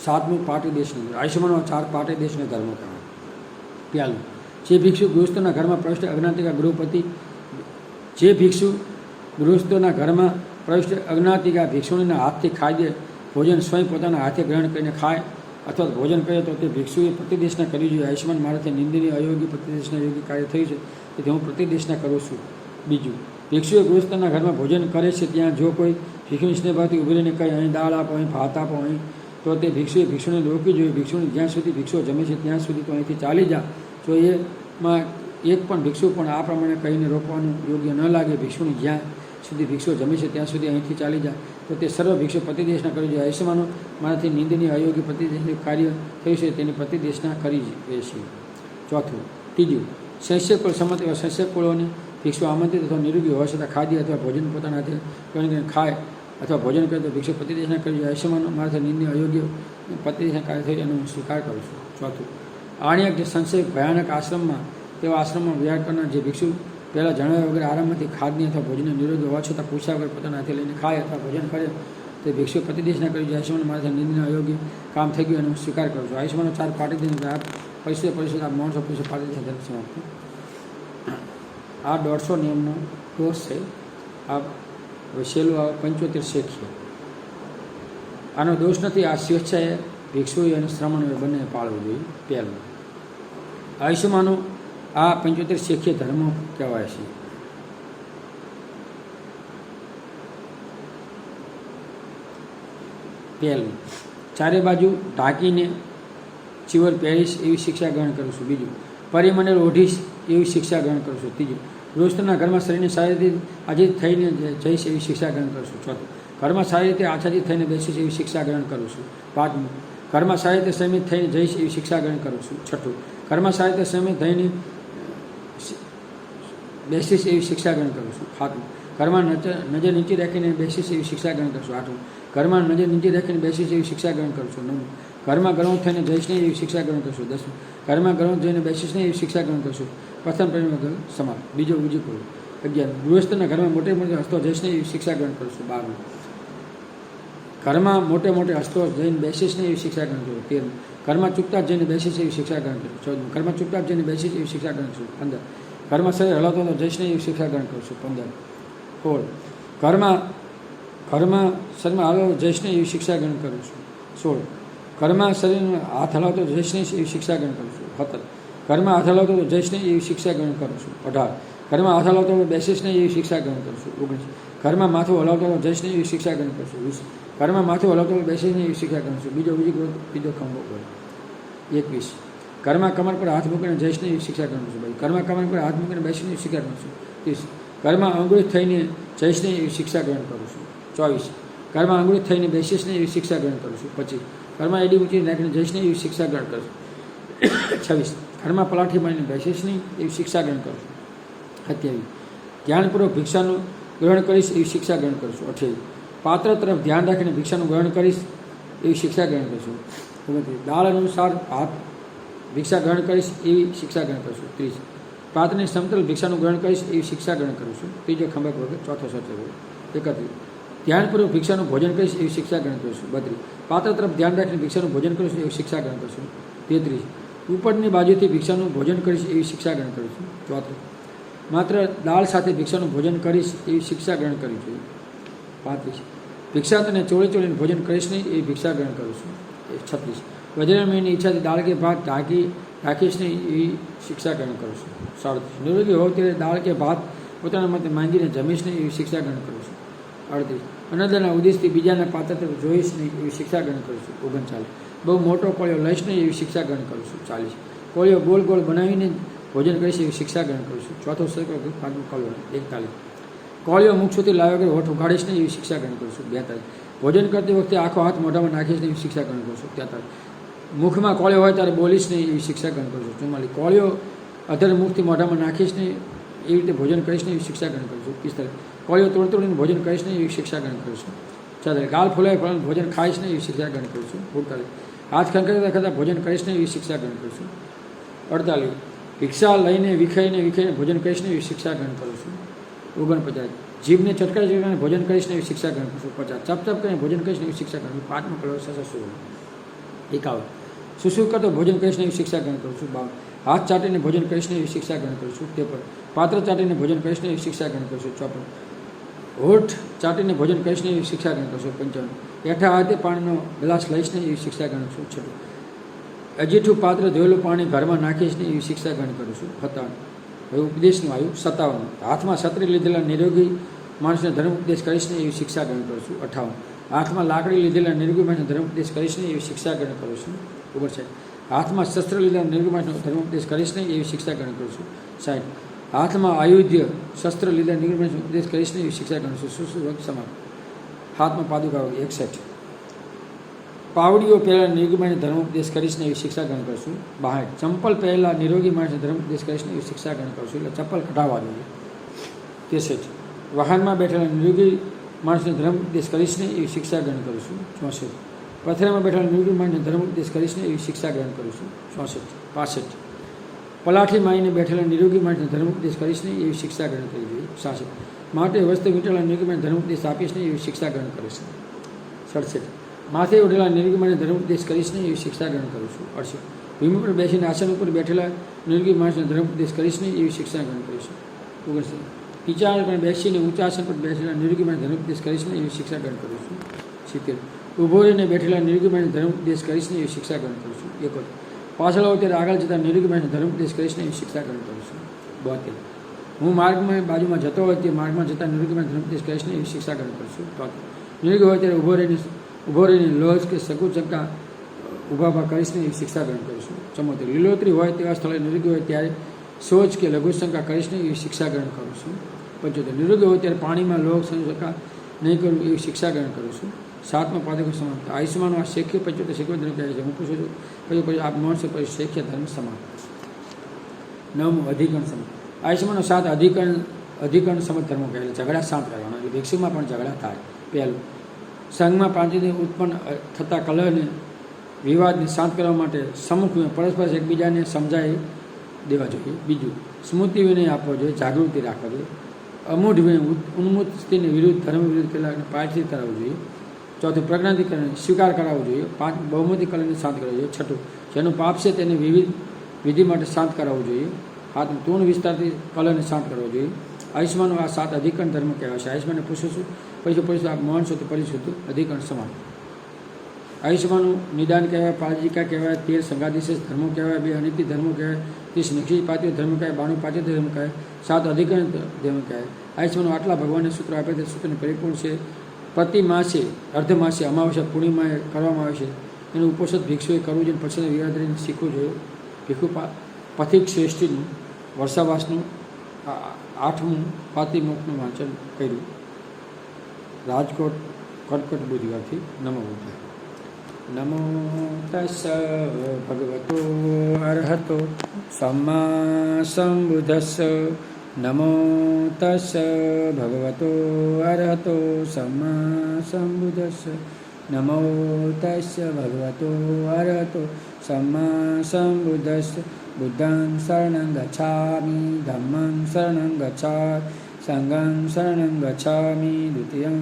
7મું પાટી દેશનું. આયુષ્યમાનો 4 પાટી દેશના ધર્મો કહેવાય. 1. જે ભિક્ષુ ગૃહસ્થના ઘરમાં પ્રવિષ્ટ અજ્ઞાતિકા ગૃહપતિ. જે ભિક્ષુ ગૃહસ્થોના ઘરમાં પ્રવિષ્ટ અજ્ઞાતિકા ભિક્ષુણીના હાથથી ખાદ્ય ભોજન સ્વયં પોતાના હાથે ગ્રહણ કરીને ખાય અથવા ભોજન કરે તો તે ભિક્ષુએ પ્રતિદેશના કરવી જોઈએ. આયુષ્યમાન મારાથી નિંદનીય અયોગ્ય પ્રતિદેશના યોગ્ય કાર્ય થયું છે તેથી હું પ્રતિદેશના કરું છું. 2. ભિક્ષુએ ગૃહસ્થના ઘરમાં ભોજન કરે છે ત્યાં જો કોઈ ભિક્ષુની સ્નેહભાવથી ઉભી રહીને કહે અહીં દાળ આપો, અહીં ભાત આપો, અહીં તો તે ભિક્ષુએ ભિક્ષુને રોકવી જોઈએ. ભિક્ષુની જ્યાં સુધી ભિક્ષુઓ જમે છે ત્યાં સુધી તો અહીંથી ચાલી જા. જો એમાં એક પણ ભિક્ષુ પણ આ પ્રમાણે કહીને રોકવાનું યોગ્ય ન લાગે, ભિક્ષુની જ્યાં સુધી ભિક્ષુઓ જમે છે ત્યાં સુધી અહીંથી ચાલી જાય તો તે સર્વ ભિક્ષુ પ્રતિદેશના કરવી જોઈએ. આયુષ્યમાનો મારાથી નિંદનીય અયોગ્ય પ્રતિદેશનું કાર્ય થયું છે તેની પ્રતિદેશના કરી છે. ચોથું. ત્રીજું, શૈષ્યકુળ સંમત એવા શૈષ્યકુળોને ભિક્ષુ આમંત્રિત અથવા નિરોગી હોવા છતાં ખાદ્ય અથવા ભોજન પોતાના હાથે કરીને ખાય અથવા ભોજન કરે તો ભિક્ષુ પ્રતિદેશના કરવી જોઈએ. આયુષ્યમાનો મારાથી નિંદનીય અયોગ્ય પ્રતિદેશના કાર્ય થયું એનો હું સ્વીકાર કરું છું. ચોથું, આણ્યક જે સંશય ભયાનક આશ્રમમાં તેવા આશ્રમમાં વિહાર કરનાર જે ભિક્ષુ પહેલાં જણાવ્યા વગર આરામમાંથી ખાદ્ય અથવા ભોજનને નિરોગી હોવા છતાં પૂછ્યા વગર પોતાના હાથે લઈને ખાય અથવા ભોજન કરે તે ભિક્ષુ પ્રતિદેશના કરી જાય. આયુષ્યમાન મારાથી નિંદનીય અયોગ્ય કામ થઈ ગયું એનો હું સ્વીકાર કરું છું. આયુષ્યમાનો 4 પાટી આપ પરિસ્થિતિ આપ માણસો પૂછે પાટી ધર્મ સમાપ્ત. આ 150 નિયમનો કોર્સ છે. આ છેલ્લું આ 75 શીખીએ. આનો દોષ નથી. આ સ્વેચ્છાએ ભિક્ષુએ અને શ્રમણોએ બંને પાળવું જોઈએ. પહેલું, આયુષ્યમાનો આ 75 શીખીય ધર્મો કહેવાય છે. પહેલું, ચારે બાજુ ઢાંકીને ચીવર પહેરીશ એવી શિક્ષા ગ્રહણ કરું છું. બીજું, પરિમંડળ ઓઢીશ એવી શિક્ષા ગ્રહણ કરું છું. ત્રીજું, ગૃહસ્થના ઘરમાં શરીરને સારી રીતે આજીત થઈને જઈશ એવી શિક્ષા ગ્રહણ કરું છું. ચોથું, ઘરમાં સારી રીતે આચ્છાદિત થઈને બેસીશ એવી શિક્ષા ગ્રહણ કરું છું. પાંચમું, ઘરમાં સારી રીતે સંયમિત થઈને જઈશ એવી શિક્ષા ગ્રહણ કરું છું. છઠ્ઠું, ઘરમાં સારી રીતે સંયમિત થઈને બેસીશ એવી શિક્ષા ગ્રહણ કરું છું. સાતમું, ઘરમાં નજર નીચે રાખીને બેસીશ એવી શિક્ષા ગ્રહણ કરું છું. આઠમું, ઘરમાં નજર નીચે રાખીને બેસીશ એવી શિક્ષા ગ્રહણ કરું છું. નવમું, ઘરમાં ગરમ થઈને જઈશ નહીં એવી શિક્ષા ગ્રહણ કરશું. 10મું, ઘરમાં ગરમ થઈને બેસીશ નહીં એવી શિક્ષા ગ્રહણ કરશું. પ્રથમ પરિણામ સમાપ્ત. બીજો ઉજી પૂરું. 11, ગૃહસ્થના ઘરમાં મોટે મોટે હસ્તો જઈશ નહીં એવી શિક્ષા ગ્રહણ કરશું. 12મું, ઘરમાં મોટે મોટે હસ્તો જઈને બેસીશ નહીં એવી શિક્ષા ગ્રહણ કરું. 13મું, ઘરમાં ચૂપચાપ જઈને બેસીશ એવી શિક્ષા ગ્રહણ કરું. 14મું, ઘરમાં ચૂપચાપ જઈને બેસીશ એવી શિક્ષા ગ્રહણ કરશું. 15, ઘરમાં શરીર હલાવતો તો જઈશ નહીં એવી શિક્ષા ગ્રહણ કરશું. 15, 16, ઘરમાં શરીરમાં હલાવતો જઈશ નહીં એવી શિક્ષા ગ્રહણ કરું છું. 16, ઘરમાં શરીરમાં હાથ હલાવતો જઈશ નહીં એવી શિક્ષા ગ્રહણ કરું છું. 17, ઘરમાં હાથ હલાવતો જઈશ નહીં એવી શિક્ષા ગ્રહણ કરું છું. 18, ઘરમાં હાથ હલાવતો બેસીશ નહીં એવી શિક્ષા ગ્રહણ કરું છું. 19, ઘરમાં માથું હલાવતો જઈશ નહીં એવી શિક્ષા ગ્રહણ કરું છું. 20, ઘરમાં માથું હલાવતો બેસીશ નહીં એવી શિક્ષા ગ્રહણ છું. બીજો ખંભો બોલ. 21, ઘરમાં કમર પર હાથ મૂકીને જઈશ નહીં એવી શિક્ષા ગ્રહણ છું. ઘરમાં કમર પર હાથ મૂકીને બેસીને એવી શિક્ષા ગ્રહણ છું. 30, ઘરમાં અંગુલિત થઈને જઈશ નહીં એવી શિક્ષા ગ્રહણ કરું છું. 24, ઘરમાં અંગુલિત થઈને બેસીશ નહીં એવી શિક્ષા ગ્રહણ કરું છું. 25, ઘરમાં એડી ઊંચી નાખીને જઈશ નહીં એવી શિક્ષા ગ્રહણ કરું છું. 26, ઘરમાં પલાઠી મારીને બેસીશ નહીં એવી શિક્ષા ગ્રહણ કરું છું. 27, ધ્યાનપૂર્વક ભિક્ષાનું ગ્રહણ કરીશ એવી શિક્ષા ગ્રહણ કરું છું. 28, પાત્ર તરફ ધ્યાન રાખીને ભિક્ષાનું ગ્રહણ કરીશ એવી શિક્ષા ગ્રહણ કરશું. 29, દાળ અનુસાર ભાત ભિક્ષા ગ્રહણ કરીશ એવી શિક્ષા ગ્રહણ કરશું. 30, પાત્રની સમતલ ભિક્ષાનું ગ્રહણ કરીશ એવી શિક્ષા ગ્રહણ કરું છું. ત્રીજો ખંભક વગર ચોથો સચો. 31, ધ્યાનપૂર્વક ભિક્ષાનું ભોજન કરીશ એવી શિક્ષા ગ્રહણ કરીશું. 32, પાત્ર તરફ ધ્યાન રાખીને ભિક્ષાનું ભોજન કરીશું એવી શિક્ષા ગ્રહણ કરીશું. 33, ઉપરની બાજુથી ભિક્ષાનું ભોજન કરીશ એવી શિક્ષા ગ્રહણ કરીશું. 34, માત્ર દાળ સાથે ભિક્ષાનું ભોજન કરીશ એવી શિક્ષા ગ્રહણ કરવી જોઈએ. 35, ભિક્ષા તને ચોળીને ભોજન કરીશ નહીં એવી ભિક્ષા ગ્રહણ કરું છું. 36, વજ્રમયની ઈચ્છાથી દાળ કે ભાત રાખીશ નહીં એવી શિક્ષા ગ્રહણ કરું છું. 37, નિરોગી હોવ ત્યારે દાળ કે ભાત પોતાના મતે માંગીને જમીશ નહીં એવી શિક્ષા ગ્રહણ કરું છું. 38, અનદરના ઉદ્દેશથી બીજાના પાત્ર તરફ જોઈશ નહીં એવી શિક્ષા ગ્રહણ કરું છું. 39, બહુ મોટો કોળિયો લઈશ નહીં એવી શિક્ષા ગ્રહણ કરું છું. 40, કોળિયો ગોળ ગોળ બનાવીને ભોજન કરીશ એવી શિક્ષા ગ્રહણ કરું છું. ચોથો સૈકો પાંચમું કલવર. 41, કોળિયો મુખ સુધી લાવ્યા વગર હોઠ ઉઘાડીશ નહીં એવી શિક્ષા ગ્રહણ કરું છું. 42, ભોજન કરતી વખતે આખો હાથ મોઢામાં નાખીશ નહીં એવી શિક્ષા ગ્રહણ કરું છું. 43, મુખમાં કોળિયો હોય ત્યારે બોલીશ નહીં એવી શિક્ષા ગ્રહણ કરું છું. 44, કોળિયો અધર મુખથી મોઢામાં નાખીશ નહીં એવી રીતે ભોજન કરીશ નહીં એવી શિક્ષા ગ્રહણ કરું છું. 45, કોળિયો તોડીને ભોજન કરીશ નહીં એવી શિક્ષા ગ્રહણ કરું છું. 46, ગાલ ફોલાય પરંતુ ભોજન ખાઈશ નહીં એવી શિક્ષા ગ્રહણ કરું છું. 47, હાથ ખંખેરતા કરતાં ભોજન કરીશ નહીં એવી શિક્ષા ગ્રહણ કરું છું. 48, ભિક્ષા લઈને વિખાઈને ભોજન કરીશ નહીં એવી શિક્ષા ગ્રહણ કરું છું. 49, જીભને ચટકાઈને ભોજન કરીશ નહીં એવી શિક્ષા ગ્રહણ કરું છું. 50, ચપ કરીને ભોજન કરીશ નહીં એવી શિક્ષા ગ્રહણ. પાંચમો કલર સસુ. 51, સુસુ કરતો ભોજન કરીશ નહીં એવી શિક્ષા ગ્રહણ કરું છું. 52, હાથ ચાટીને ભોજન કરીશ નહીં એવી શિક્ષા ગ્રહણ કરું છું. 53, પાત્ર ચાટીને ભોજન કરીશ નહીં એવી શિક્ષા ગ્રહણ કરું છું. 54, હોઠ ચાટીને ભોજન કરીશ નહીં એવી શિક્ષા ગ્રહણ કરશું. 55, હેઠા હાથે પાણીનો ગ્લાસ લઈશ નહીં એવી શિક્ષા ગ્રહણ છું. 56, અજીઠું પાત્ર ધોયેલું પાણી ઘરમાં નાખીશ નહીં એવી શિક્ષા ગ્રહણ કરું છું. 57, હવે ઉપદેશનું આવ્યું. 57, હાથમાં છત્રી લીધેલા નિરોગી માણસને ધર્મ ઉપદેશ કરીશ નહીં એવી શિક્ષા ગ્રહણ કરું છું. 58, હાથમાં લાકડી લીધેલા નિરોગી માણસને ધર્મ ઉપદેશ કરીશ નહીં એવી શિક્ષા ગ્રહણ કરું છું. 59, હાથમાં શસ્ત્ર લીધેલા નિરોગી માણસનો ધર્મ ઉપદેશ કરીશ નહીં એવી શિક્ષા ગ્રહણ કરું છું. 60, હાથમાં આયુધ્ય શસ્ત્ર લીધા નિર્ગુણ ઉપદેશ કરીશ ને એવી શિક્ષા ગણીશું. સુશ્રુત સમાન. હાથમાં પાદુકાઓ 61. પાવડીઓ પહેલાં નિર્ગુણ ધર્મ ઉપદેશ કરીશ ને એવી શિક્ષા ગ્રહણ કરશું. 62. ચંપલ પહેલાં નિરોગી માણસને ધર્મ ઉપદેશ કરીશ ને એવી શિક્ષા ગ્રહણ કરશું. એટલે ચપ્પલ કઢાવવા જોઈએ. 63. વાહનમાં બેઠેલા નિરોગી માણસને ધર્મ ઉપદેશ કરીશ ને એવી શિક્ષા ગ્રહણ કરીશું. 64. પથરામાં બેઠેલા નિરોગી માણસને ધર્મ ઉપદેશ કરીશ ને એવી શિક્ષા ગ્રહણ કરીશું. 64. 65. પલાઠી માઈને બેઠેલા નિરોગી માણસને ધર્મ ઉપદેશ કરીશ ને એવી શિક્ષા ગ્રહણ કરવી જોઈએ. 66. માટે વસ્તુ વીંટેલા નિરોગી માણસને ધર્મ ઉપદેશ આપીશ ને એવી શિક્ષા ગ્રહણ કરીશું. 67. માથે ઉઠેલા નિરોગી માણસને ધર્મ ઉપદેશ કરીશ ને એવી શિક્ષા ગ્રહણ કરીશું. 68. ભૂમિ પર બેસીને આસન ઉપર બેઠેલા નિરોગી માણસને ધર્મ ઉપદેશ કરીશ ને એવી શિક્ષા ગ્રહણ કરીશું. 69. નીચા પર બેસીને ઊંચા આસન પર બેઠેલા નિરોગી માણસને ધર્મ ઉપદેશ કરીશ ને એવી શિક્ષા ગ્રહણ કરીશું. 70. ઊભો રહીને બેઠેલા નિરોગી માણસને ધર્મ ઉપદેશ કરીશ ને એવી શિક્ષા ગ્રહણ કરીશું. 71. પાછળ આવો ત્યારે આગળ જતાં નિરોગી માણસને ધર્મ ઉપદેશ કરીશ ને એવી શિક્ષા ગ્રહણ કરીશું. 72. હું માર્ગમાં બાજુમાં જતો હોય તે માર્ગમાં જતાં નિરોગી માણસને ધર્મ ઉપદેશ કરીશ ને એવી શિક્ષા ગ્રહણ કરીશું. 73. નિરોગી હોય ત્યારે ઊભો રહીને લોજ કે સકુચંકા ઊભા કરીશ ને એવી શિક્ષા ગ્રહણ કરીશું. 74. લીલોતરી હોય તેવા સ્થળે નિરોગી હોય ત્યારે સોચ કે લઘુશંકા કરીશ ને એવી શિક્ષા ગ્રહણ કરીશું. 75. નિરોગી હોય ત્યારે પાણીમાં લોક શંકા નહીં કરવું એવી શિક્ષા ગ્રહણ કરીશું. 7મો પાદકો સમાન. આયુષ્યમાનો આ શેખ્ય 75 શેખ્ય ધર્મ કહે છે. હું પૂછું છું પછી આપ માણસો પછી શેખ્ય ધર્મ સમાન. 9મું અધિકરણ સમાન. આયુષ્યમાનો 7 અધિકરણ સમજ ધર્મ કહે છે. ઝઘડા શાંત કરવાના. એ ભિક્ષુમાં પણ ઝઘડા થાય. પહેલું, સંઘમાં પાંચથી ઉત્પન્ન થતા કલહને વિવાદને શાંત કરવા માટે સમુખમાં પરસ્પર એકબીજાને સમજાવી દેવા જોઈએ. બીજું, સ્મૃતિ વિનય આપવો જોઈએ, જાગૃતિ રાખવા જોઈએ. અમૂઢ વિનય ઉન્મુક્ત સ્થિતિને વિરુદ્ધ ધર્મ વિરુદ્ધ કલાને પાઠથી કરાવવું જોઈએ. ચોથું, પ્રજ્ઞાધિકરણ સ્વીકાર કરાવવો જોઈએ. 5, બહુમતી કલને શાંત કરાવવું જોઈએ. 6, જેનું પાપ છે તેને વિવિધ વિધિ માટે શાંત કરાવવું જોઈએ. 7, પૂર્ણ વિસ્તારથી કલને શાંત કરવો જોઈએ. આયુષ્માનો આ 7 અધિકરણ ધર્મ કહેવાય છે. આયુષ્માનને પૂછું છું પછી આપ માણસો તો પરિશુદ્ધ અધિકરણ સમાન. આયુષ્યમાનું નિદાન કહેવાય, પારજિકા કહેવાય, 13 સંઘાધિશેષ ધર્મો કહેવાય, 2 અનિત્ય ધર્મો કહેવાય, 30 નિક્ષિપાતીય ધર્મ કહેવાય, 92 પાચિત ધર્મ કહેવાય, 7 અધિકરણ ધર્મ કહેવાય. આયુષ્યમાનું આટલા ભગવાનને સૂત્ર આપે તે સૂત્રને પરિપૂર્ણ છે. પ્રતિ માસે અર્ધમાસે અમાવસ્યા પૂર્ણિમાએ કરવામાં આવે છે. એનું ઉપોષદ ભિક્ષુએ કરવું જોઈએ. પછી વિરાદરીને શીખવું જોઈએ. ભિક્ષુ પથિક શ્રેષ્ઠીનું વર્ષાવાસનું 8મું પાતિમોક્ષનું વાંચન કર્યું. રાજકોટ કટકટ બુધવારથી. નમો બુદ્ધાય. નમો તસ્સ ભગવતો અરહતો સમ્મા સંબુદ્ધસ્સ. નમો તસ્સ ભગવતો અરહતો સમ્મા સંબુદ્ધસ્સ. નમો તસ્સ ભગવતો અરહતો સમ્મા સંબુદ્ધસ્સ. બુદ્ધં શરણં ગચ્છામિ, ધમ્મં શરણં ગચ્છામિ, સંઘં શરણં ગચ્છામિ, દ્વિતીયં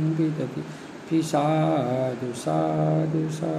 પિ સાધુ સાધુ સાધુ.